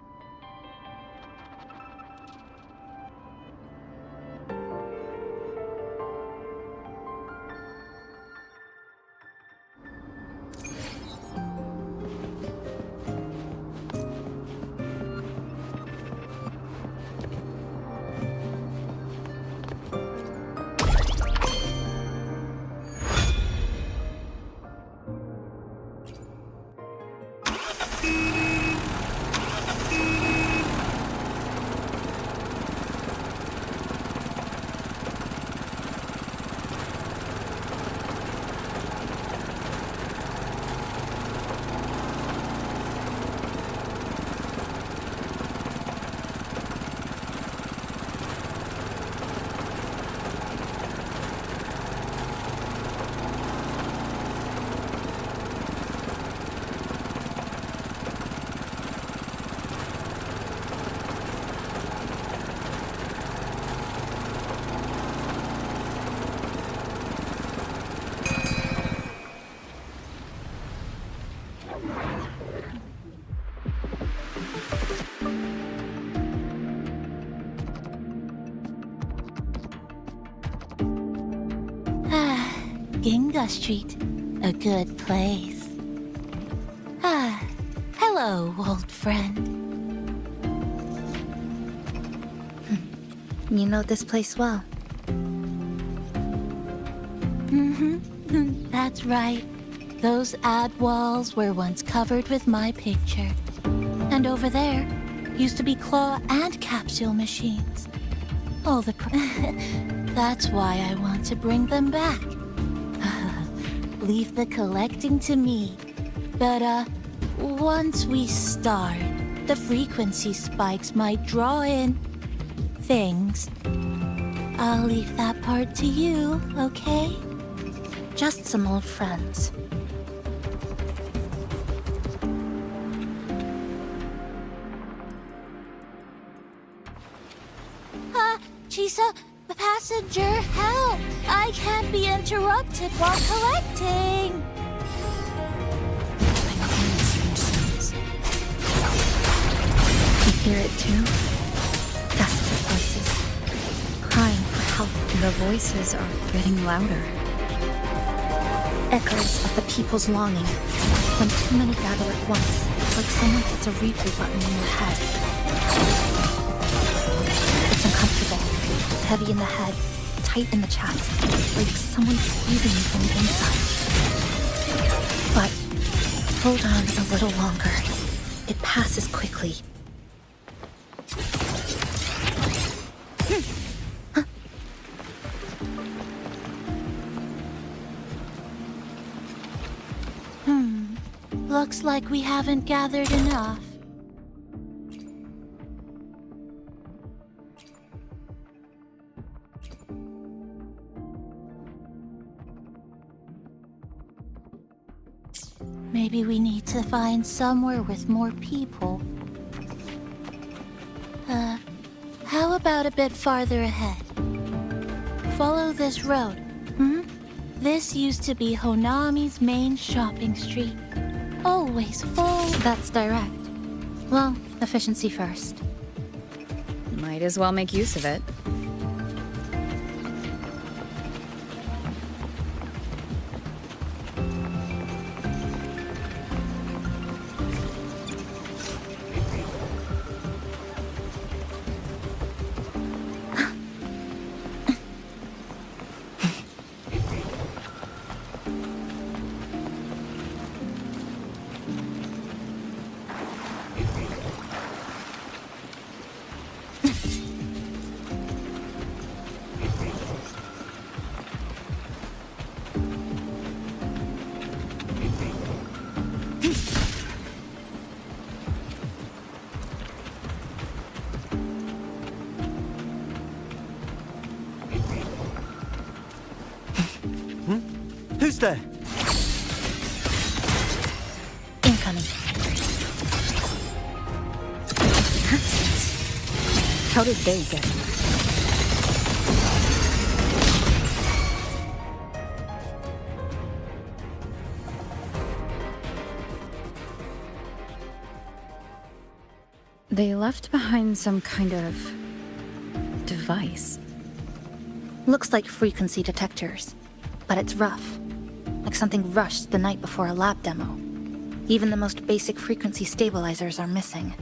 Ginga Street, a good place. Hello, old friend. You know this place well. That's right. Those ad walls were once covered with my picture. And over there used to be claw and capsule machines. All the That's why I want to bring them back. Leave the collecting to me. But, once we start, the frequency spikes might draw in things. I'll leave that part to you, okay? Just some old friends. Chisa, passenger, help! I can't be interrupted while collecting! You hear it too? Desperate voices. Crying for help. The voices are getting louder. Echoes of the people's longing. When too many gather at once, it's like someone hits a replay button in your head. It's uncomfortable. Heavy in the head, tight in the chest, like someone squeezing you from the inside. But hold on a little longer. It passes quickly. Looks like we haven't gathered enough. Maybe we need to find somewhere with more people. How about a bit farther ahead? Follow this road, This used to be Honami's main shopping street. Always full. That's direct. Well, efficiency first. Might as well make use of it. Who's there? Incoming. How did they get in? They left behind some kind of device. Looks like frequency detectors, but it's rough. Like something rushed the night before a lab demo. Even the most basic frequency stabilizers are missing.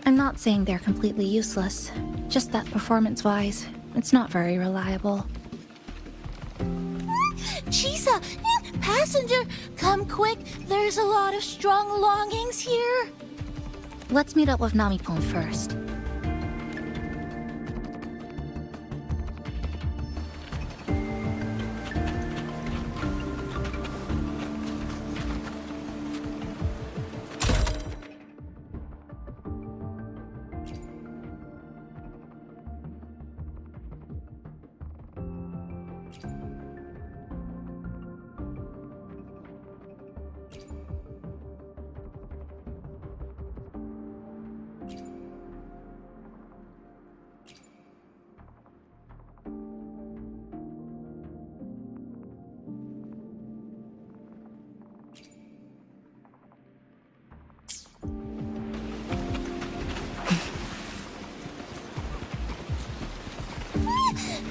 I'm not saying they're completely useless, just that performance-wise, it's not very reliable. Chisa! Passenger! Come quick! There's a lot of strong longings here! Let's meet up with Namipon first.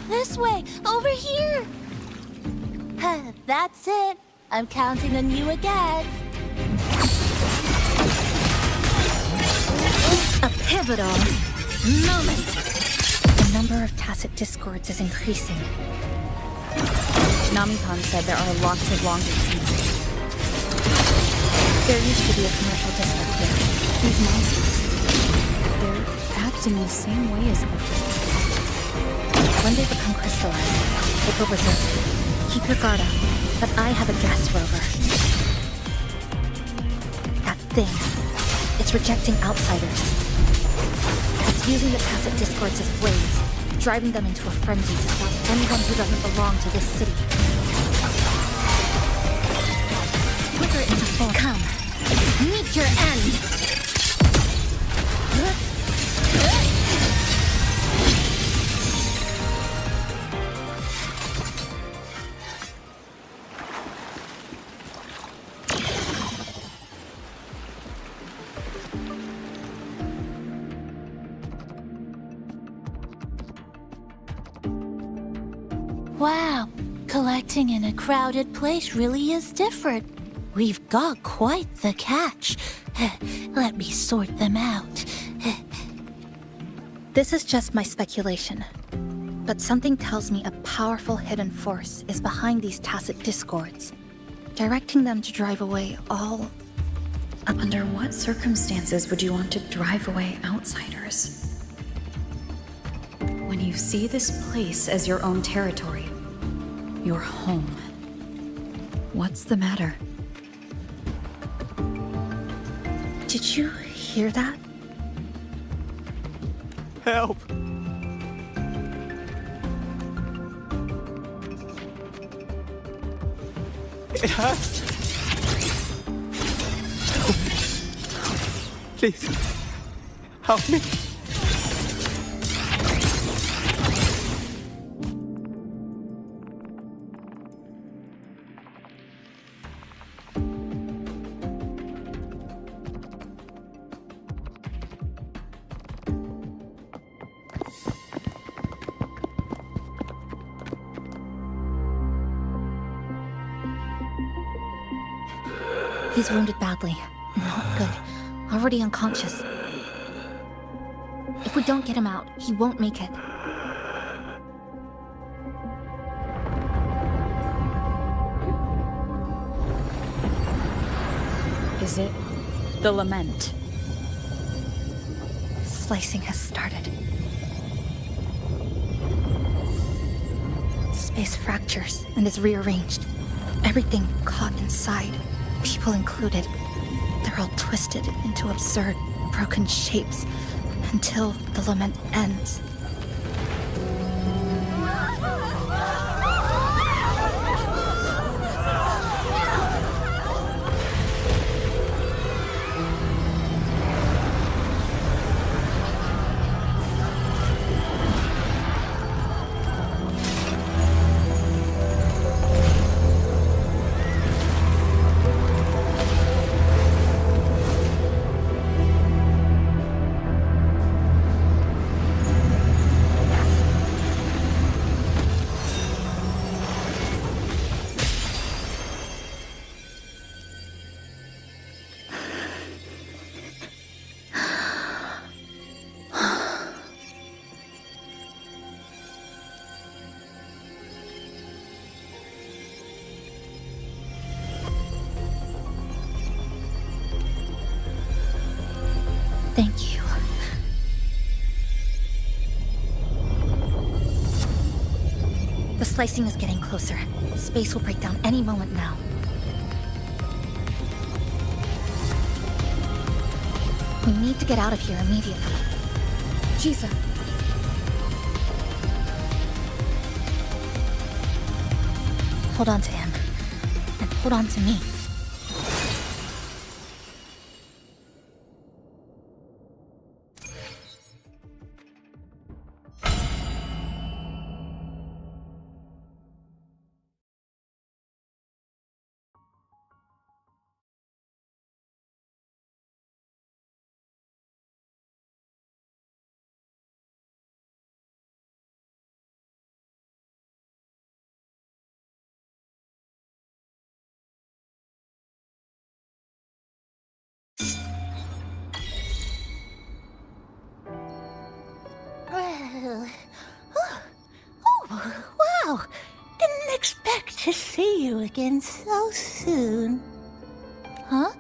This way! Over here! That's it! I'm counting on you again! A pivotal moment! The number of tacit discords is increasing. Namipon said there are lots of longings in the city. There used to be a commercial discord here. These monsters, they're acting the same way as before. When they become crystallized, they go berserk. Keep your guard up, but I have a gas rover. That thing, it's rejecting outsiders. It's using the tacit discords as blades, driving them into a frenzy to stop anyone who doesn't belong to this city. Quicker into full. Come, meet your end! Wow, collecting in a crowded place really is different. We've got quite the catch. Let me sort them out. This is just my speculation, but something tells me a powerful hidden force is behind these tacit discords, directing them to drive away all... Under what circumstances would you want to drive away outsiders? When you see this place as your own territory, your home, what's the matter? Did you hear that? Help! It hurts! Please, help me. He's wounded badly. Not good. Already unconscious. If we don't get him out, he won't make it. Is it the lament? Slicing has started. Space fractures and is rearranged. Everything caught inside, people included. They're all twisted into absurd, broken shapes until the lament ends. Thank you. The slicing is getting closer. Space will break down any moment now. We need to get out of here immediately. Jesus. Hold on to him. And hold on to me. Oh, wow! Didn't expect to see you again so soon. Huh?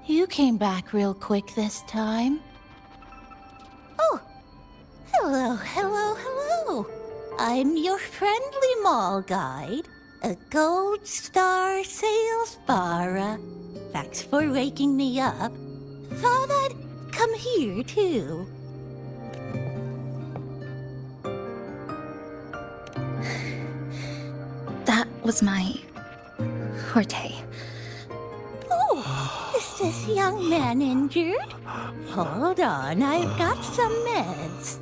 You came back real quick this time. Oh, hello. I'm your friendly mall guide, a gold star sales bar. Thanks for waking me up. Thought I'd come here too. That was my forte. Oh, is this young man injured? Hold on, I've got some meds.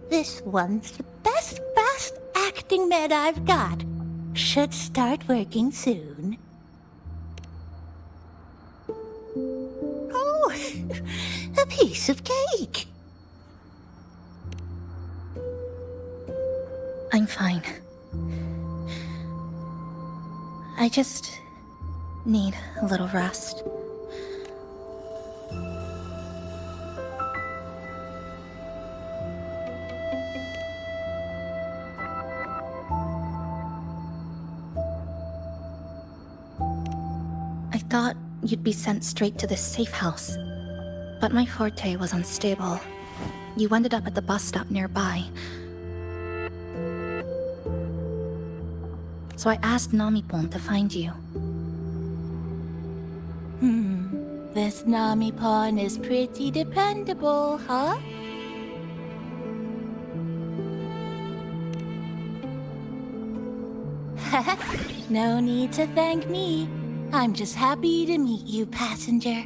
This one's the best fast acting med I've got. Should start working soon. Oh, a piece of cake. I'm fine. I just need a little rest. I thought you'd be sent straight to this safe house, but my forte was unstable. You ended up at the bus stop nearby. So I asked Namipon to find you. guess Nami-pon is pretty dependable, huh? No need to thank me. I'm just happy to meet you, passenger.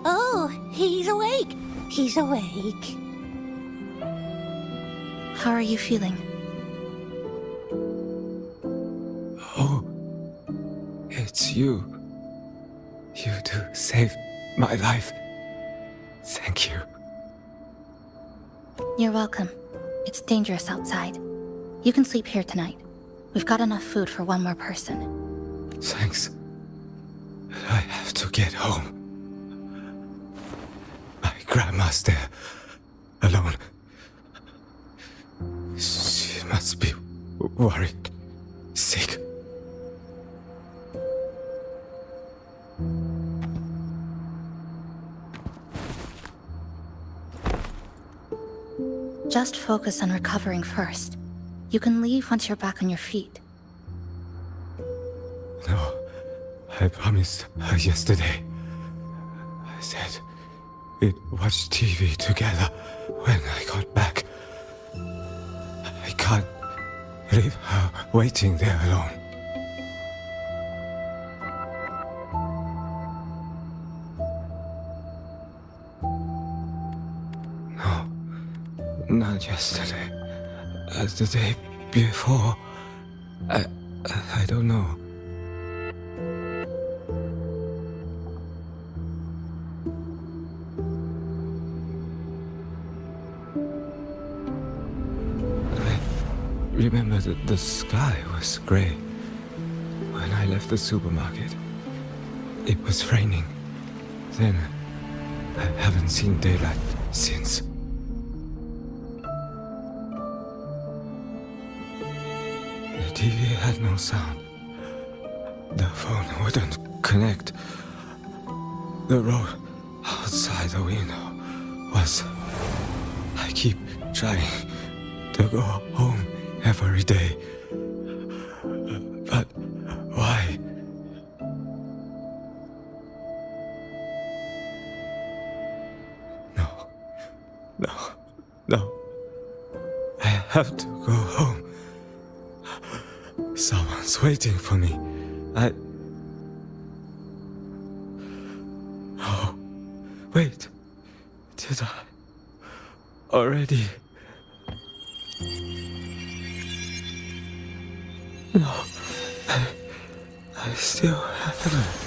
Oh, he's awake. He's awake. How are you feeling? Oh, it's you. You do save my life. Thank you. You're welcome. It's dangerous outside. You can sleep here tonight. We've got enough food for one more person. Thanks. I have to get home. My grandma's there, alone. She must be worried, sick. Just focus on recovering first. You can leave once you're back on your feet. No, I promised her yesterday. I said we'd watch TV together when I got back. I can't leave her waiting there alone. No, not yesterday. The day before. I don't know. I remember that the sky was gray when I left the supermarket. It was raining. Then I haven't seen daylight since. The TV had no sound. The phone wouldn't connect. The road outside the window was... I keep trying to go home every day. But why? No. I have to go home. Someone's waiting for me. Oh, wait. Did I already? No, I still haven't.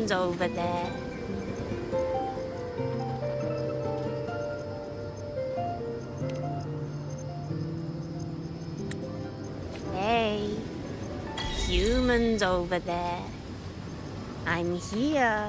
Humans over there. Hey, humans over there. I'm here.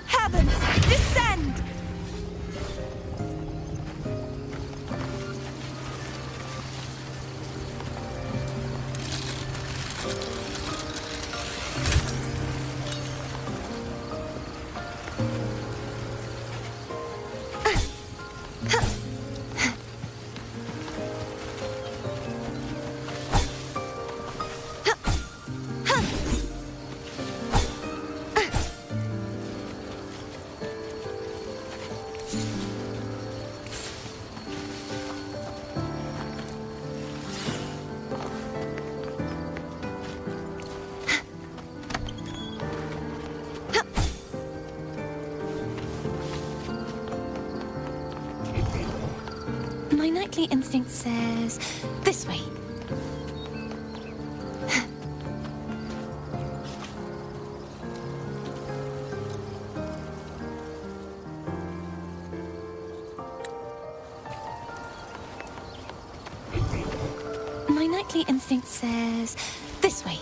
Heavens, descend! My nightly instinct says this way. My nightly instinct says this way.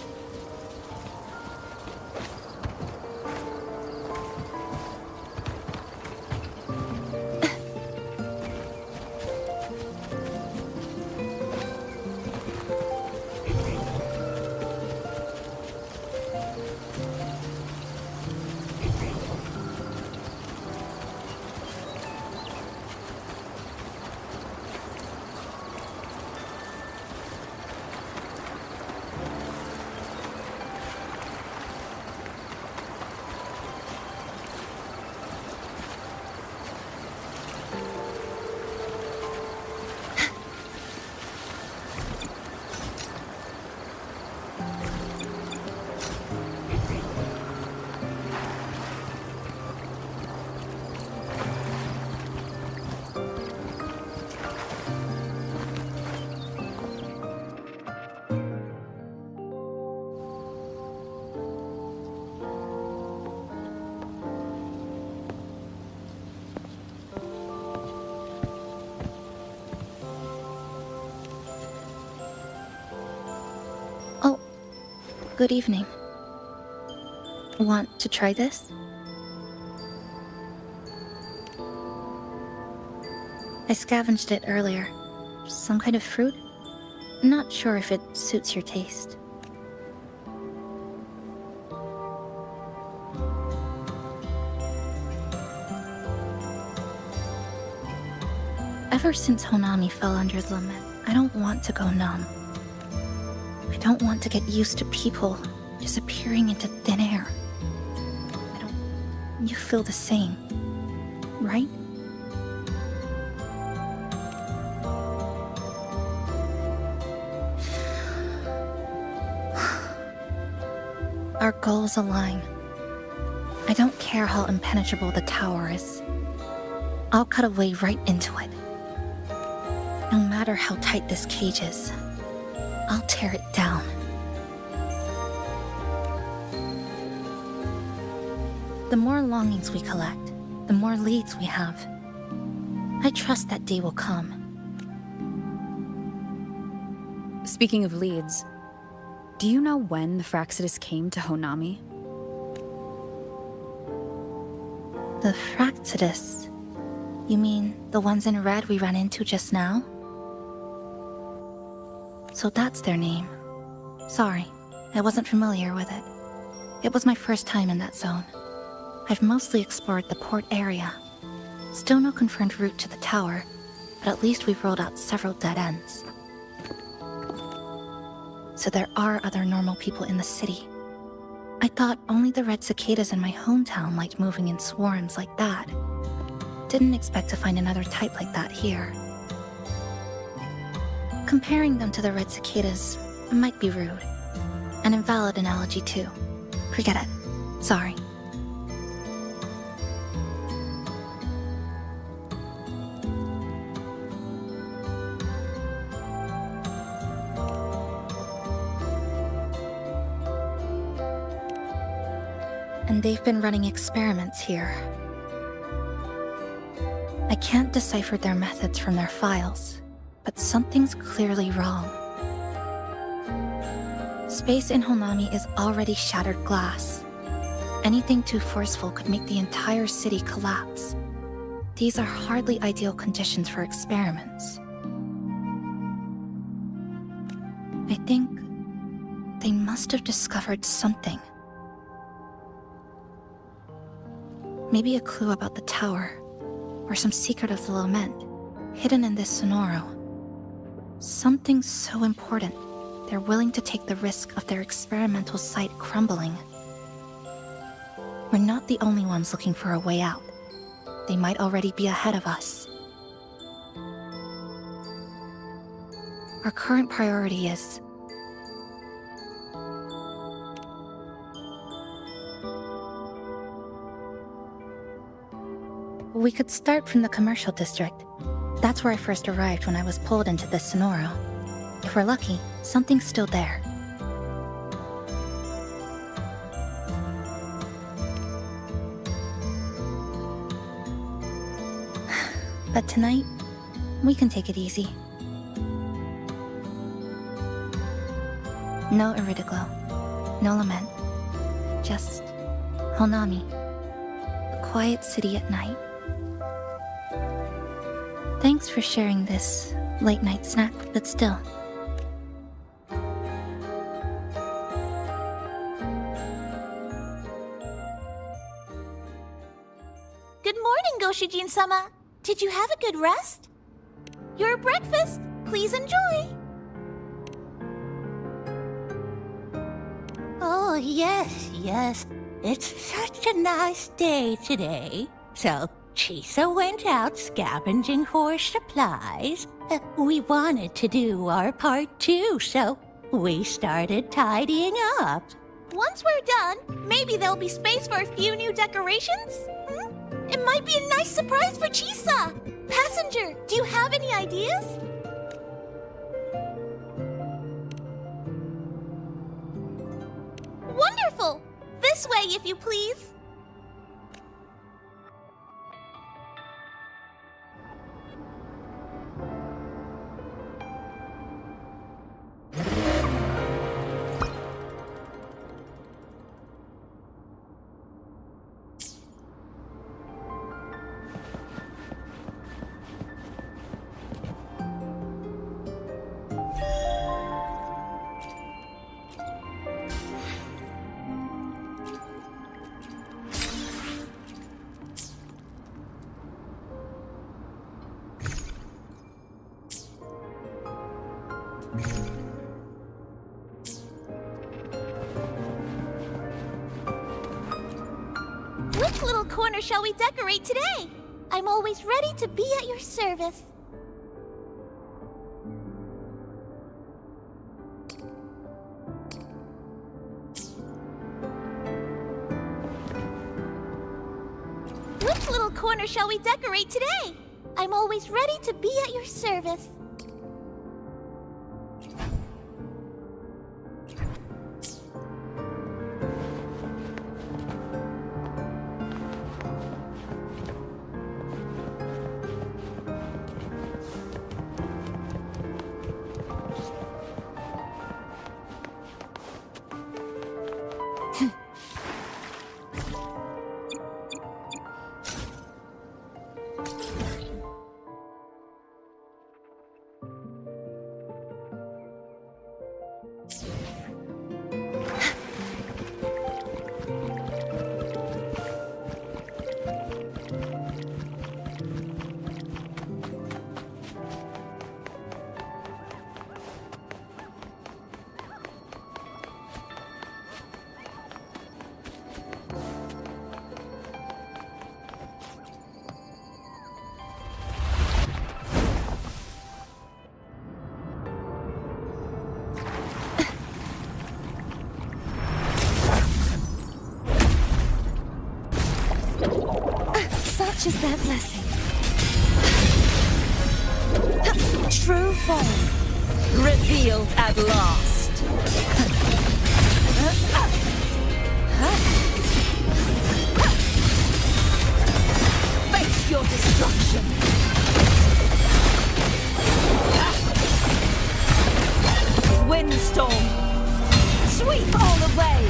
Good evening. Want to try this? I scavenged it earlier. Some kind of fruit? Not sure if it suits your taste. Ever since Honami fell under the lament, I don't want to go numb. I don't want to get used to people disappearing into thin air. You feel the same, right? Our goals align. I don't care how impenetrable the tower is. I'll cut a way right into it. No matter how tight this cage is, I'll tear it down. The more longings we collect, the more leads we have. I trust that day will come. Speaking of leads, do you know when the Fraxidus came to Honami? The Fraxidus? You mean the ones in red we ran into just now? So that's their name. Sorry, I wasn't familiar with it. It was my first time in that zone. I've mostly explored the port area. Still no confirmed route to the tower, but at least we've rolled out several dead ends. So there are other normal people in the city. I thought only the red cicadas in my hometown liked moving in swarms like that. Didn't expect to find another type like that here. Comparing them to the red cicadas might be rude. An invalid analogy too. Forget it. Sorry. And they've been running experiments here. I can't decipher their methods from their files, but something's clearly wrong. Space in Honami is already shattered glass. Anything too forceful could make the entire city collapse. These are hardly ideal conditions for experiments. I think they must have discovered something. Maybe a clue about the tower, or some secret of the lament, hidden in this Sonoro. Something so important, they're willing to take the risk of their experimental site crumbling. We're not the only ones looking for a way out. They might already be ahead of us. Our current priority is we could start from the commercial district. That's where I first arrived when I was pulled into this Sonoro. If we're lucky, something's still there. But tonight, we can take it easy. No Iridoglow, no lament. Just Honami, a quiet city at night. Thanks for sharing this late-night snack, but still. Good morning, Goshijin-sama. Did you have a good rest? Your breakfast, please enjoy. Oh, yes. It's such a nice day today. So, Chisa went out scavenging for supplies. We wanted to do our part too, so we started tidying up. Once we're done, maybe there'll be space for a few new decorations? It might be a nice surprise for Chisa! Passenger, do you have any ideas? Wonderful! This way, if you please. little corner shall we decorate today? I'm always ready to be at your service. Which little corner shall we decorate today? I'm always ready to be at your service. Such is their blessing. True form revealed at last. Face your destruction. Windstorm, sweep all away.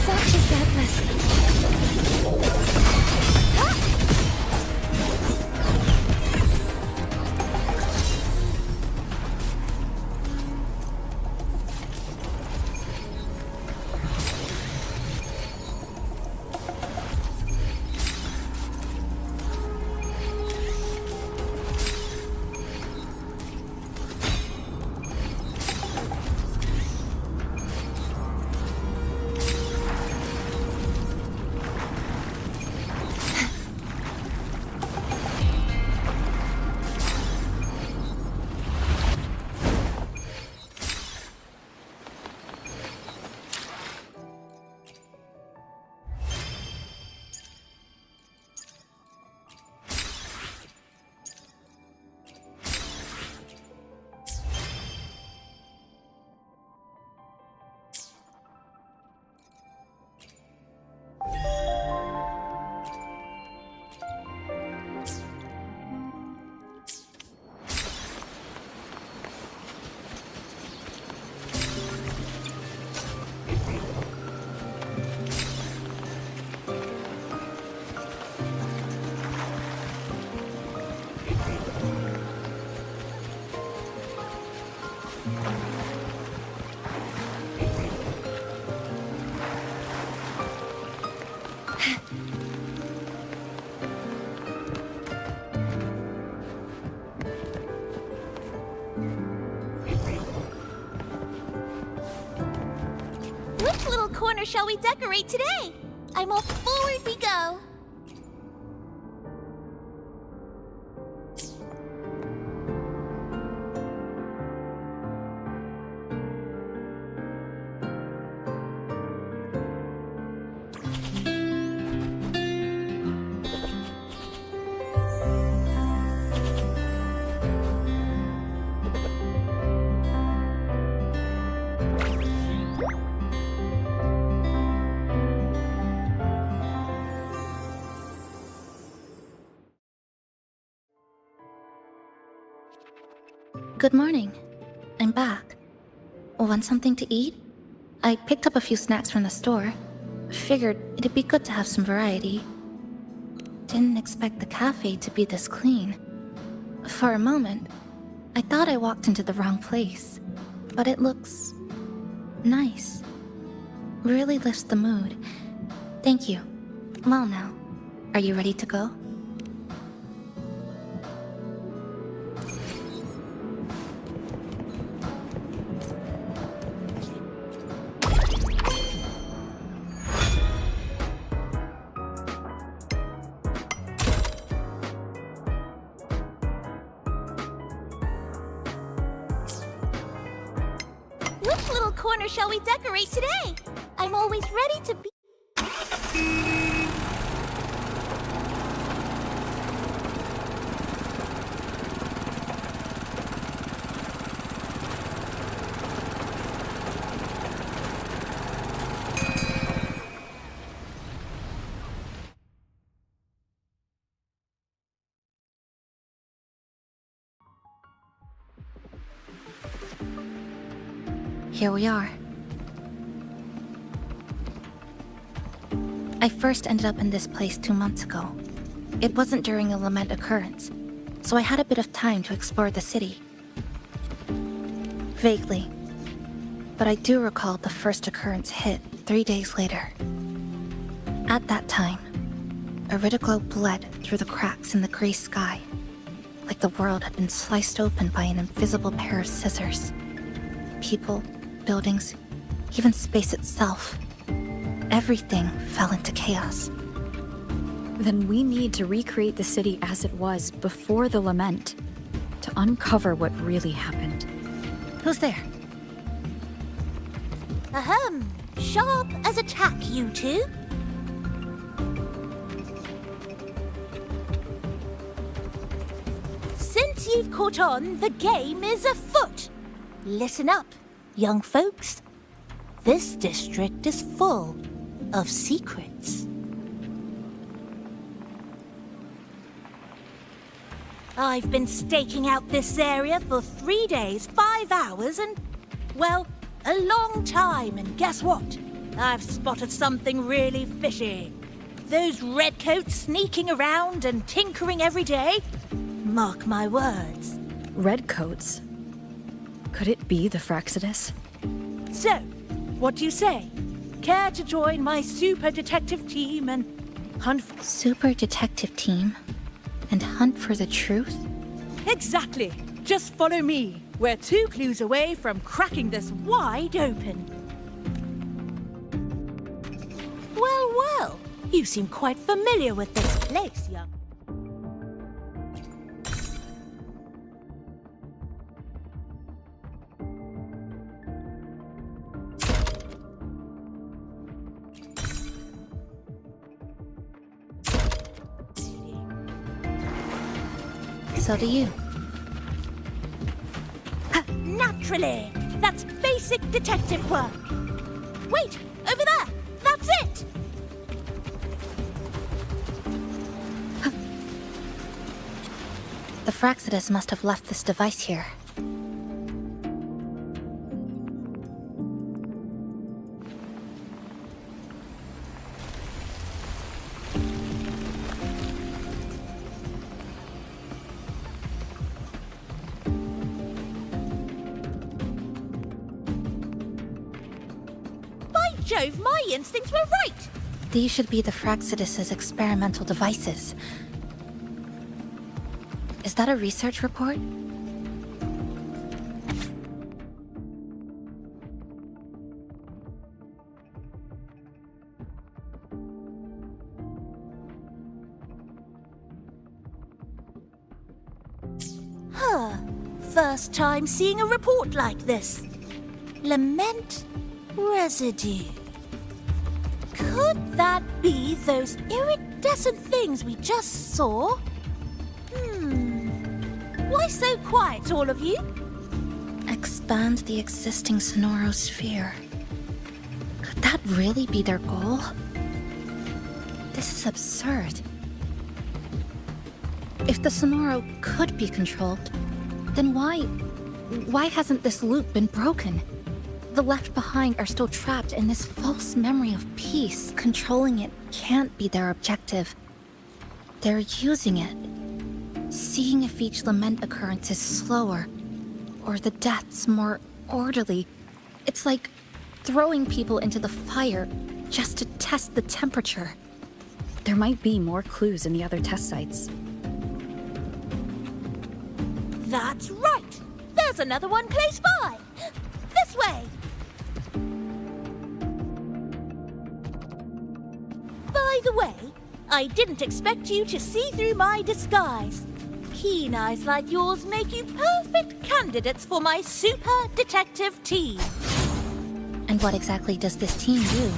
Such is their blessing. Which little corner shall we decorate today? I'm all forward we go. Good morning. I'm back. Want something to eat? I picked up a few snacks from the store. Figured it'd be good to have some variety. Didn't expect the cafe to be this clean. For a moment, I thought I walked into the wrong place. But it looks nice. Really lifts the mood. Thank you. Well now, are you ready to go? corner shall we decorate today? I'm always ready to be... Here we are. I first ended up in this place 2 months ago. It wasn't during a lament occurrence, so I had a bit of time to explore the city. Vaguely. But I do recall the first occurrence hit 3 days later. At that time, Iridoglow bled through the cracks in the gray sky, like the world had been sliced open by an invisible pair of scissors. People, buildings, even space itself. Everything fell into chaos. Then we need to recreate the city as it was before the lament, to uncover what really happened. Who's there? Ahem. Sharp as a tack, you two. Since you've caught on, the game is afoot. Listen up, young folks. This district is full of secrets. I've been staking out this area for 3 days, 5 hours, and, well, a long time. And guess what? I've spotted something really fishy. Those redcoats sneaking around and tinkering every day. Mark my words. Redcoats? Could it be the Fraxidus? So, what do you say? Care to join my super detective team and hunt for... Super detective team? And hunt for the truth? Exactly. Just follow me. We're 2 clues away from cracking this wide open. Well, well. You seem quite familiar with this place, young... So do you. Naturally! That's basic detective work. Wait! Over there! That's it! The Fraxidus must have left this device here. Jove, my instincts were right! These should be the Fraxidus's experimental devices. Is that a research report? Huh. First time seeing a report like this. Lament residue. Could that be those iridescent things we just saw? Why so quiet, all of you? Expand the existing Sonoro sphere. Could that really be their goal? This is absurd. If the Sonoro could be controlled, then why hasn't this loop been broken? The left behind are still trapped in this false memory of peace. Controlling it can't be their objective. They're using it. Seeing if each lament occurrence is slower, or the deaths more orderly. It's like throwing people into the fire just to test the temperature. There might be more clues in the other test sites. That's right! There's another one close by! This way! By the way, I didn't expect you to see through my disguise. Keen eyes like yours make you perfect candidates for my super detective team. And what exactly does this team do?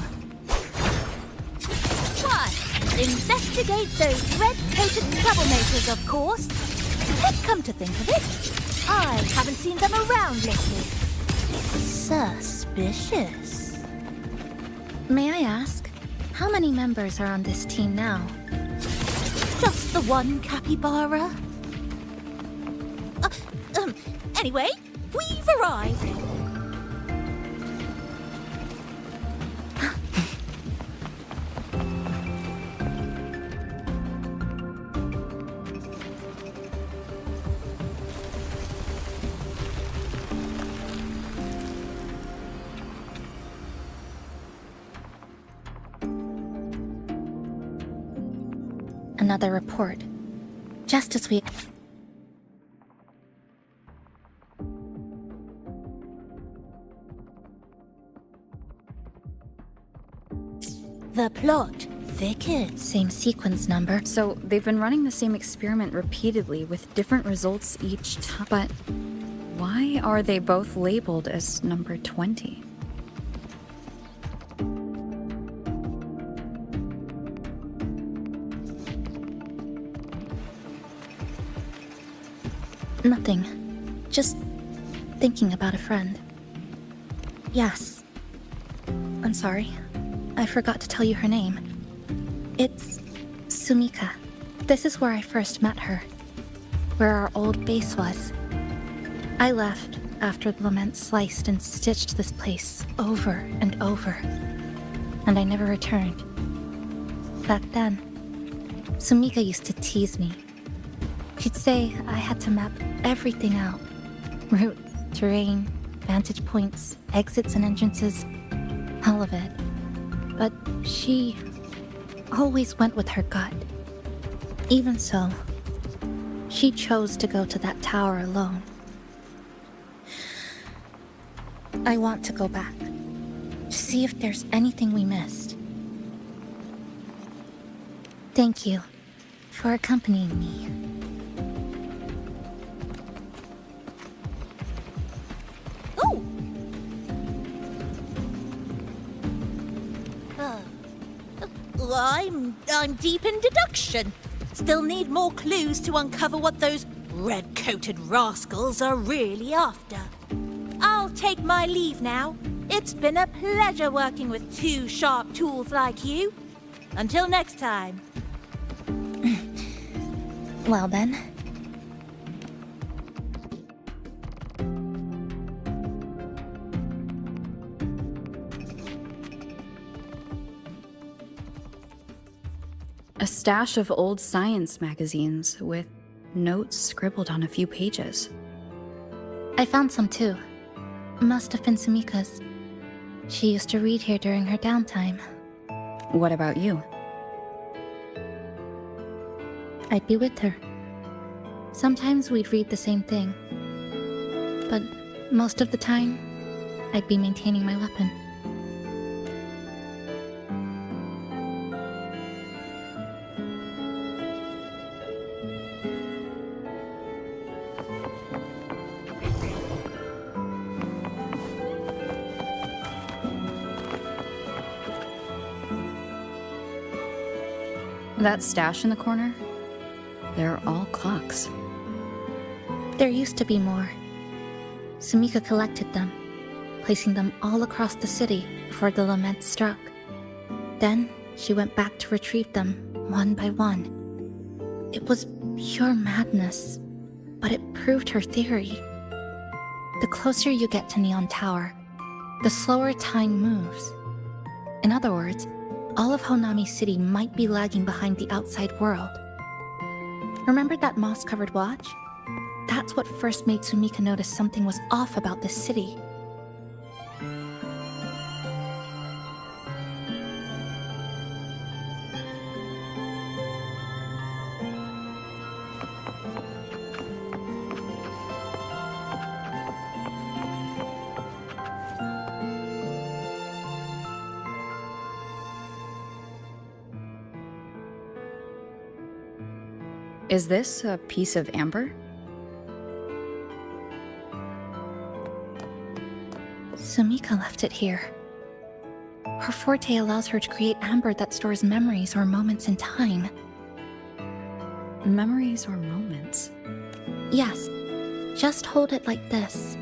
Why, investigate those red-coated troublemakers, of course. But come to think of it, I haven't seen them around lately. Suspicious. May I ask, how many members are on this team now? Just the one capybara. Anyway, we've arrived. Another report. Just as we... The plot thickens. Same sequence number. So they've been running the same experiment repeatedly with different results each time. But why are they both labeled as number 20? Nothing. Just thinking about a friend. Yes. I'm sorry. I forgot to tell you her name. It's Sumika. This is where I first met her. Where our old base was. I left after the lament sliced and stitched this place over and over. And I never returned. Back then, Sumika used to tease me. She'd say I had to map everything out. Route, terrain, vantage points, exits and entrances. All of it. But she always went with her gut. Even so, she chose to go to that tower alone. I want to go back. To see if there's anything we missed. Thank you for accompanying me. I'm deep in deduction. Still need more clues to uncover what those red-coated rascals are really after. I'll take my leave now. It's been a pleasure working with two sharp tools like you. Until next time. Well then. A stash of old science magazines with notes scribbled on a few pages. I found some too. Must have been Sumika's. She used to read here during her downtime. What about you? I'd be with her. Sometimes we'd read the same thing. But most of the time, I'd be maintaining my weapon. That stash in the corner? They're all clocks. There used to be more. Sumika collected them, placing them all across the city before the lament struck. Then she went back to retrieve them one by one. It was pure madness, but it proved her theory. The closer you get to Neon Tower, the slower time moves. In other words, all of Honami City might be lagging behind the outside world. Remember that moss-covered watch? That's what first made Sumika notice something was off about this city. Is this a piece of amber? Sumika left it here. Her forte allows her to create amber that stores memories or moments in time. Memories or moments? Yes. Just hold it like this.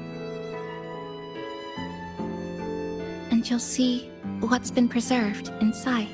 And you'll see what's been preserved inside.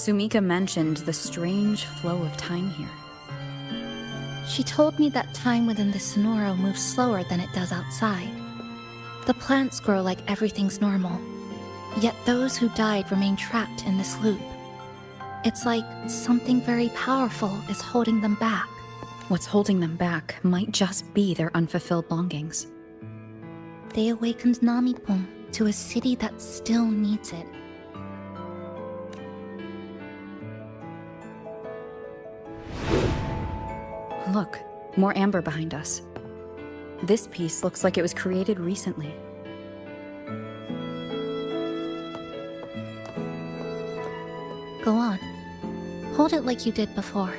Sumika mentioned the strange flow of time here. She told me that time within the Sonoro moves slower than it does outside. The plants grow like everything's normal, yet those who died remain trapped in this loop. It's like something very powerful is holding them back. What's holding them back might just be their unfulfilled longings. They awakened Namipon to a city that still needs it. Look, more amber behind us. This piece looks like it was created recently. Go on. Hold it like you did before.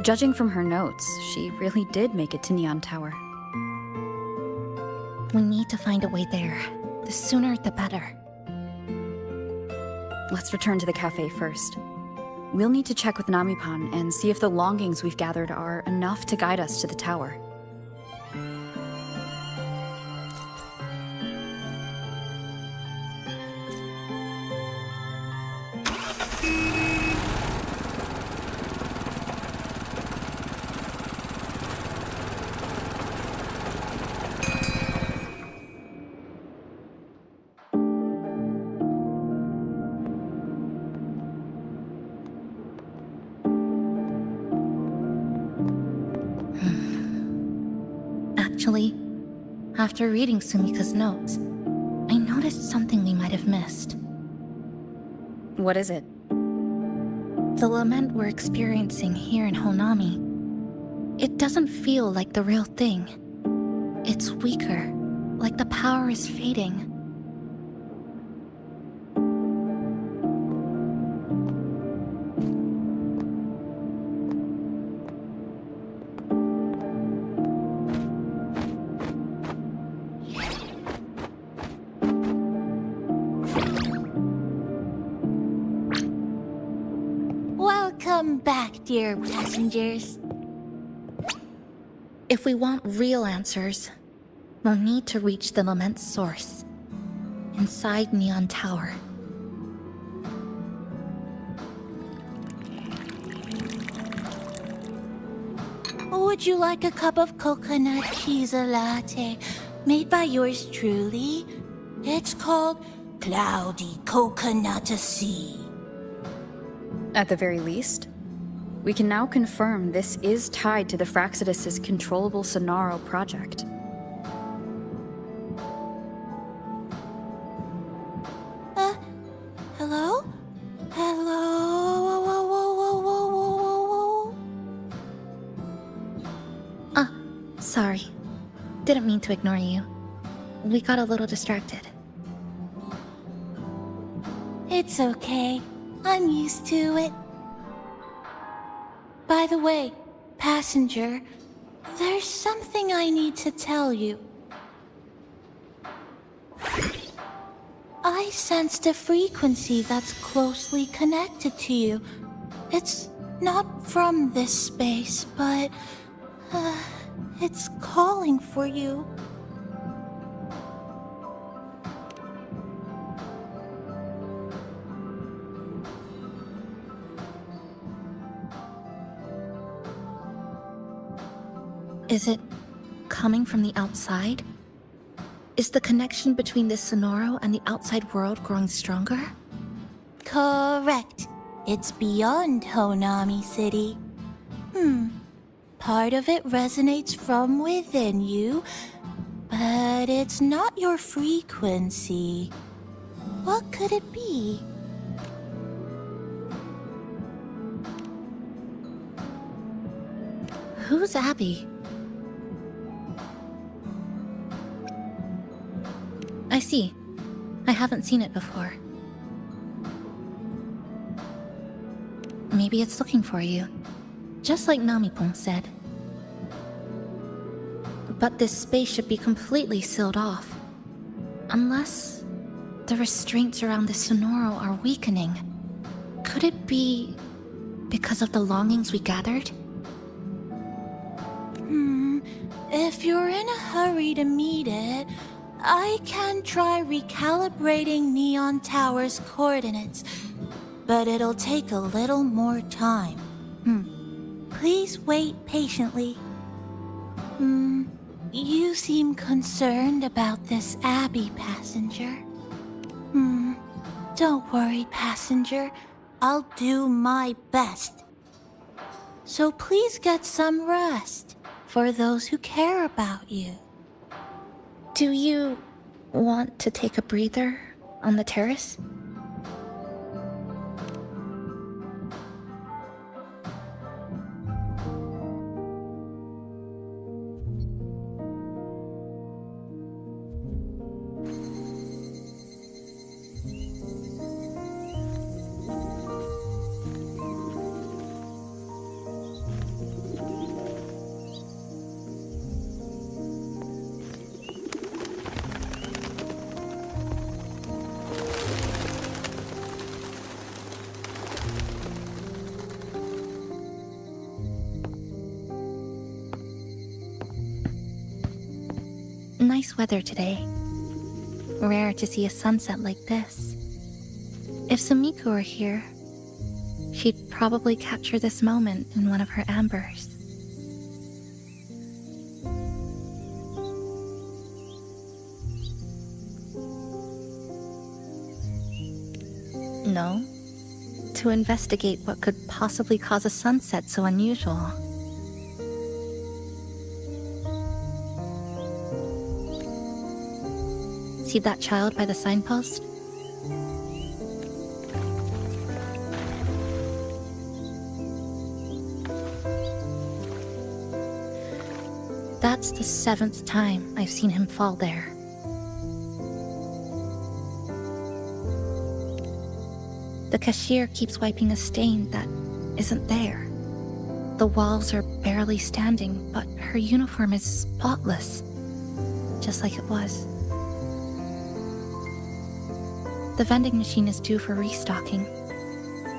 Judging from her notes, she really did make it to Neon Tower. We need to find a way there. The sooner, the better. Let's return to the cafe first. We'll need to check with Namipon and see if the longings we've gathered are enough to guide us to the tower. Actually, after reading Sumika's notes, I noticed something we might have missed. What is it? The lament we're experiencing here in Honami, it doesn't feel like the real thing. It's weaker, like the power is fading. Welcome back, dear passengers. If we want real answers, we'll need to reach the lament's source, inside Neon Tower. Would you like a cup of coconut cheese latte made by yours truly? It's called Cloudy Coconut Sea. At the very least, we can now confirm this is tied to the Fraxidus' controllable Sonaro project. Hello? Hello? Whoa, whoa, whoa, whoa, whoa, whoa, whoa. Sorry. Didn't mean to ignore you. We got a little distracted. It's okay. I'm used to it. By the way, passenger, there's something I need to tell you. I sensed a frequency that's closely connected to you. It's not from this space, but it's calling for you. Is it coming from the outside? Is the connection between this Sonaro and the outside world growing stronger? Correct. It's beyond Honami City. Part of it resonates from within you, but it's not your frequency. What could it be? Who's Abby? I see. I haven't seen it before. Maybe it's looking for you, just like Namipon said. But this space should be completely sealed off. Unless the restraints around the Sonaro are weakening. Could it be because of the longings we gathered? If you're in a hurry to meet it, I can try recalibrating Neon Tower's coordinates, but it'll take a little more time. Please wait patiently. You seem concerned about this Abby, passenger. Don't worry, passenger. I'll do my best. So please get some rest for those who care about you. Do you want to take a breather on the terrace? Nice weather today. Rare to see a sunset like this. If Sumiko were here, she'd probably capture this moment in one of her ambers. No, to investigate what could possibly cause a sunset so unusual. See that child by the signpost? That's the 7th time I've seen him fall there. The cashier keeps wiping a stain that isn't there. The walls are barely standing, but her uniform is spotless, just like it was. The vending machine is due for restocking,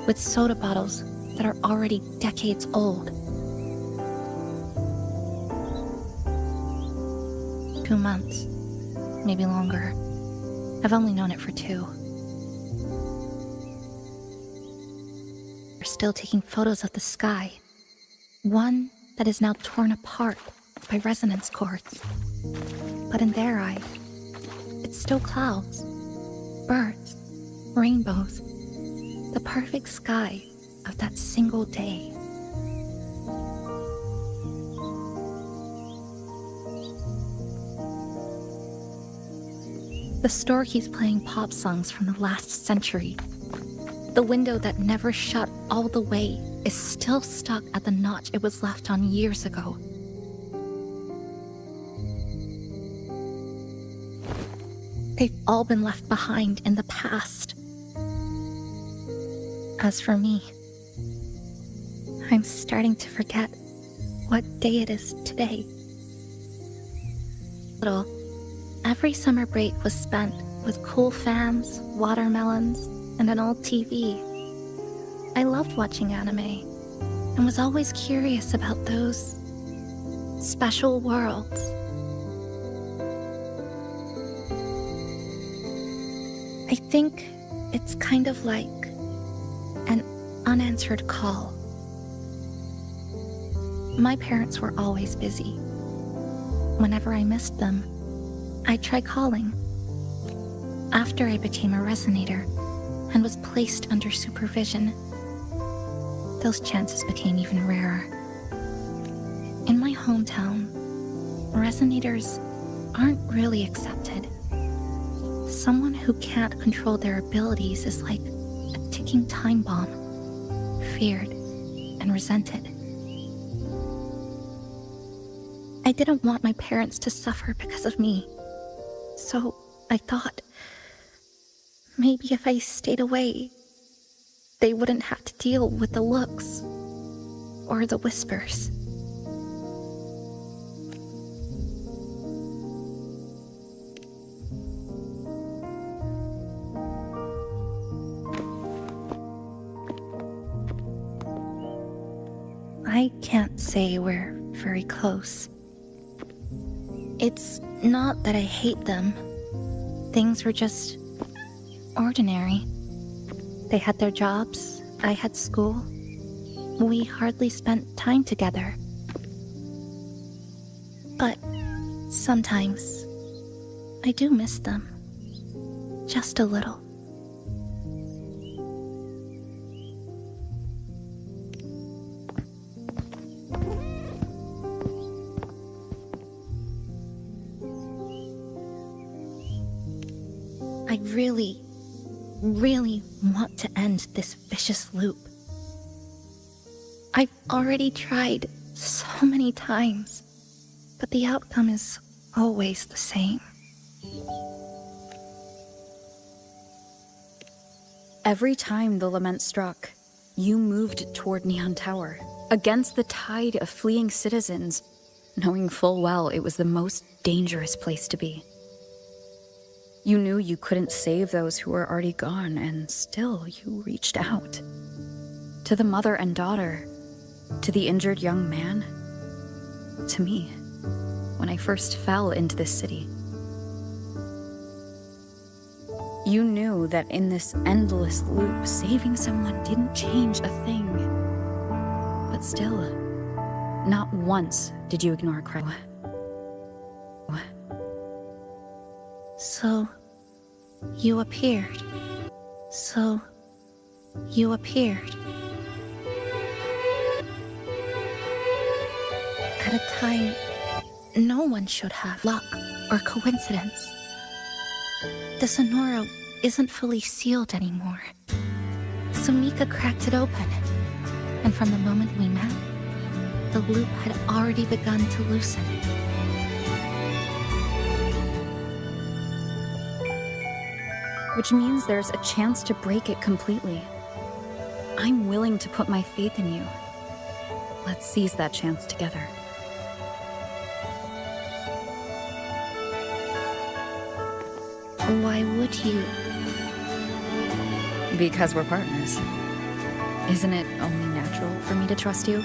with soda bottles that are already decades old. 2 months, maybe longer. I've only known it for 2. We're still taking photos of the sky. One that is now torn apart by resonance cords. But in their eye, it's still clouds, birds, rainbows, the perfect sky of that single day. The store keeps playing pop songs from the last century. The window that never shut all the way is still stuck at the notch it was left on years ago. They've all been left behind in the past. As for me, I'm starting to forget what day it is today. Every summer break was spent with cool fans, watermelons, and an old TV. I loved watching anime and was always curious about those special worlds. I think it's kind of like an unanswered call. My parents were always busy. Whenever I missed them, I'd try calling. After I became a resonator and was placed under supervision, those chances became even rarer. In my hometown, resonators aren't really accepted. Someone who can't control their abilities is like a ticking time bomb, feared and resented. I didn't want my parents to suffer because of me. So I thought, maybe if I stayed away, they wouldn't have to deal with the looks or the whispers. I can't say we're very close. It's not that I hate them. Things were just ordinary. They had their jobs, I had school. We hardly spent time together. But sometimes I do miss them. Just a little. I really want to end this vicious loop. I've already tried so many times, but the outcome is always the same. Every time the lament struck, you moved toward Neon Tower, against the tide of fleeing citizens, knowing full well it was the most dangerous place to be. You knew you couldn't save those who were already gone, and still you reached out. To the mother and daughter, to the injured young man, to me, when I first fell into this city. You knew that in this endless loop, saving someone didn't change a thing. But still, not once did you ignore Crow. So, you appeared. So, you appeared. At a time no one should have luck or coincidence. The Sonora isn't fully sealed anymore. Sumika cracked it open, and from the moment we met, the loop had already begun to loosen. Which means there's a chance to break it completely. I'm willing to put my faith in you. Let's seize that chance together. Why would you? Because we're partners. Isn't it only natural for me to trust you?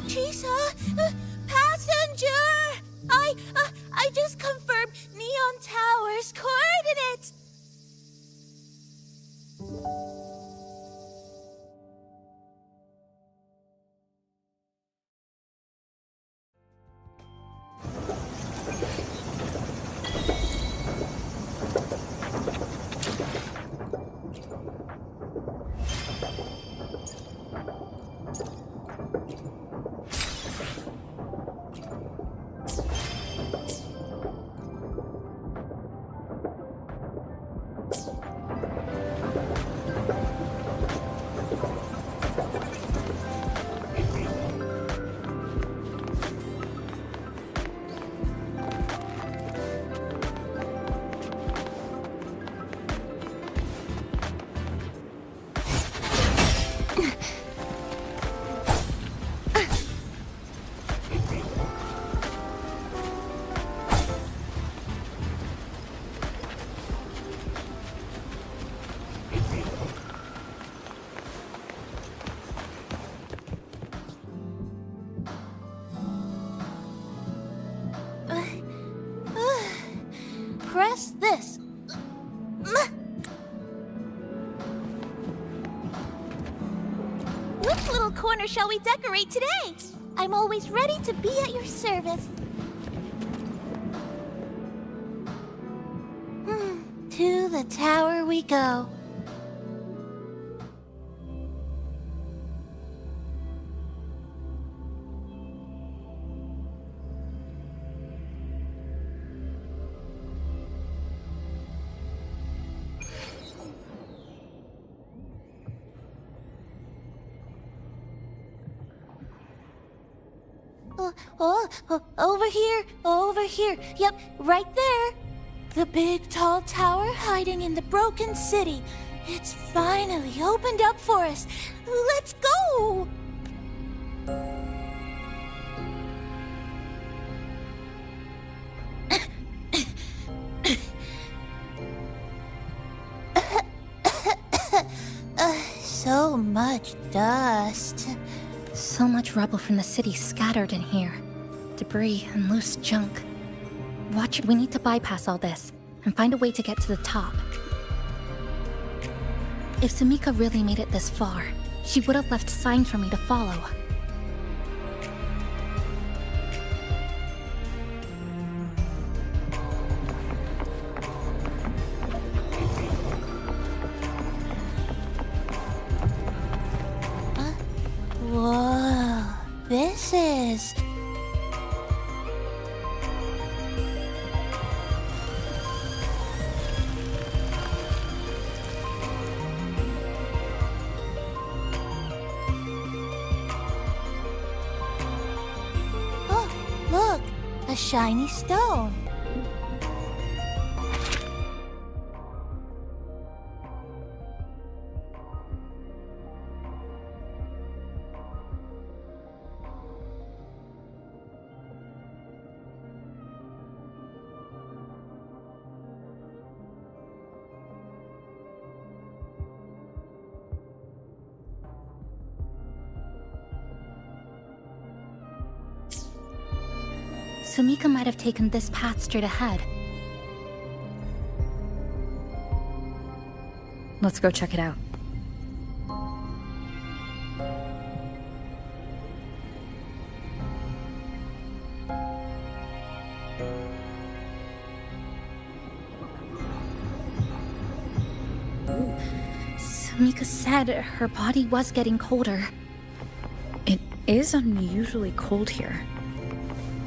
Chisa, passenger! I just confirmed Neon Tower's coordinates. Press this. Which little corner shall we decorate today? I'm always ready to be at your service. To the tower we go. Over here. Yep, right there. The big tall tower hiding in the broken city. It's finally opened up for us. Let's go! So much dust. So much rubble from the city scattered in here. Debris and loose junk. Watch it. We need to bypass all this and find a way to get to the top. If Sumika really made it this far, she would have left signs for me to follow. Whoa, this is... Oh, look, a shiny stone. Sumika might have taken this path straight ahead. Let's go check it out. Sumika said her body was getting colder. is unusually cold here.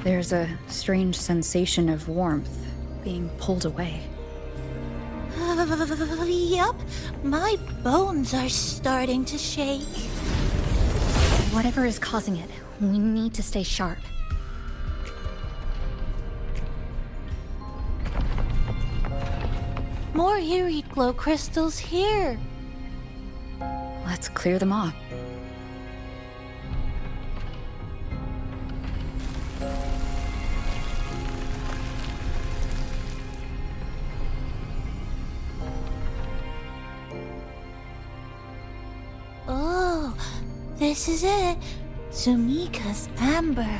There's a strange sensation of warmth being pulled away. Yup, my bones are starting to shake. Whatever is causing it, we need to stay sharp. More eerie glow crystals here. Let's clear them off. Oh, this is it. Sumika's amber.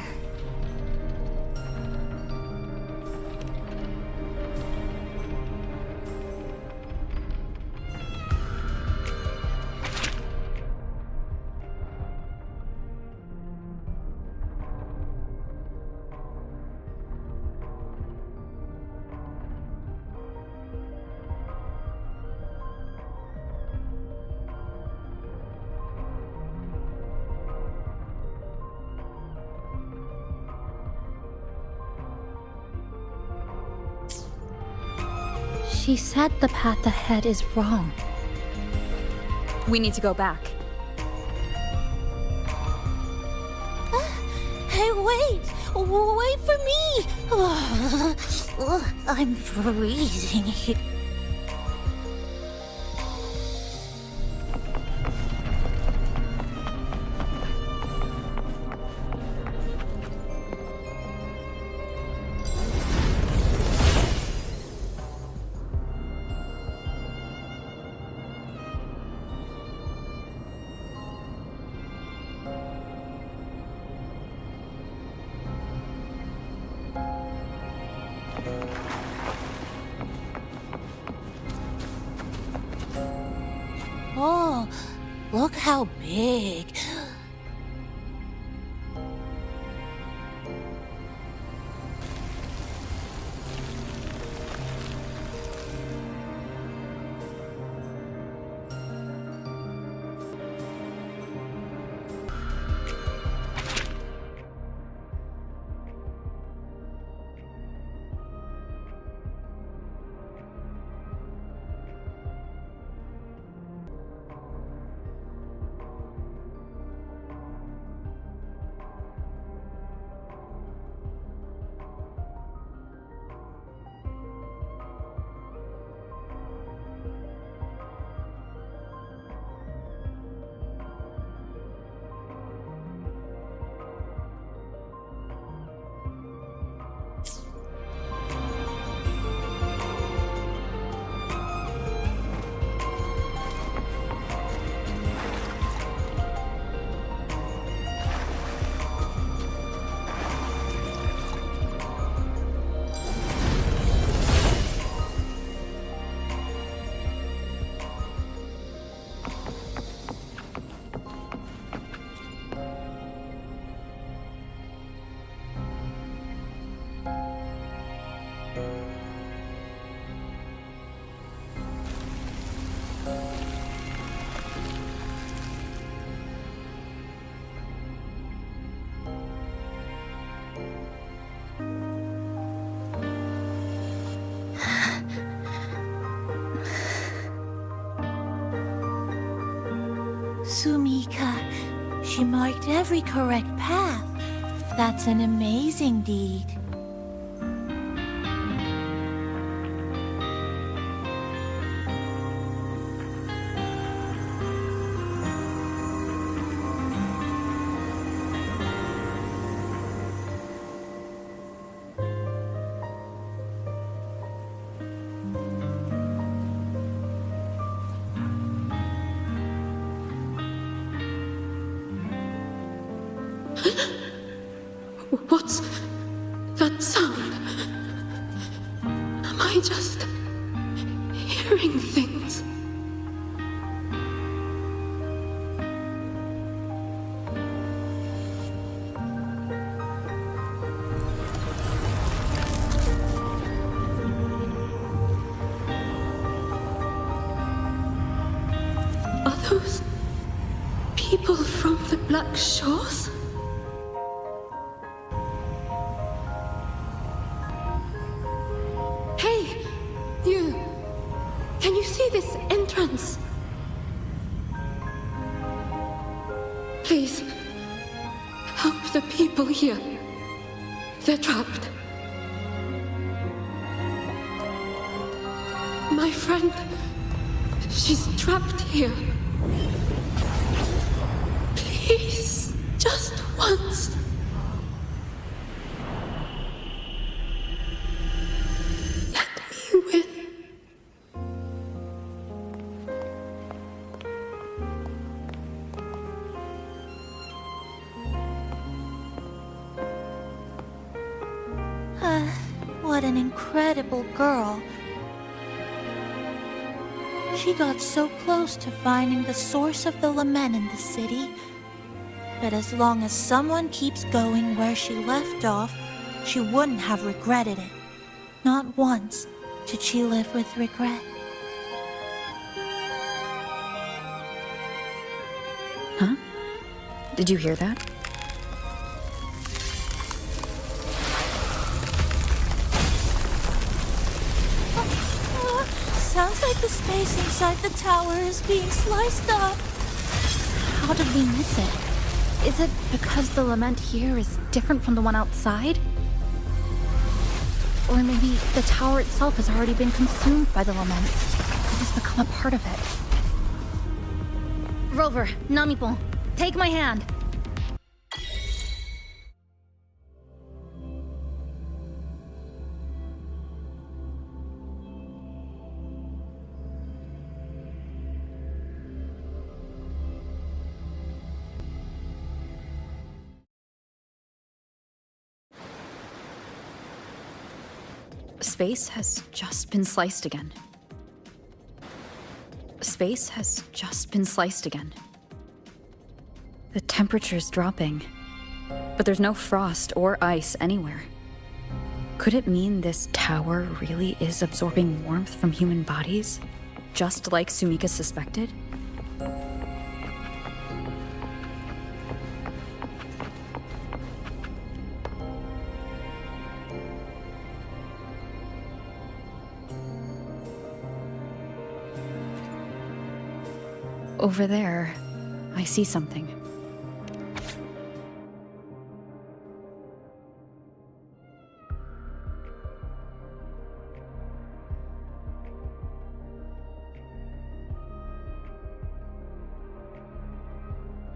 She said the path ahead is wrong. We need to go back. Hey, wait! Wait for me! I'm freezing. Oh, look how big. Sumika, she marked every correct path. That's an amazing deed. What's that sound? Am I just hearing things? Are those people from the Black Shores? Please, help the people here. They're trapped. My friend, she's trapped here. Please, just once. Let me win. What an incredible girl. She got so close to finding the source of the lament in the city. But as long as someone keeps going where she left off, she wouldn't have regretted it. Not once did she live with regret. Huh? Did you hear that? Sounds like the space inside the tower is being sliced up. How did we miss it? Is it because the lament here is different from the one outside? Or maybe the tower itself has already been consumed by the lament. It has become a part of it. Rover, Namipon, take my hand. Space has just been sliced again. Space has just been sliced again. The temperature's dropping, but there's no frost or ice anywhere. Could it mean this tower really is absorbing warmth from human bodies, just like Sumika suspected? Over there, I see something.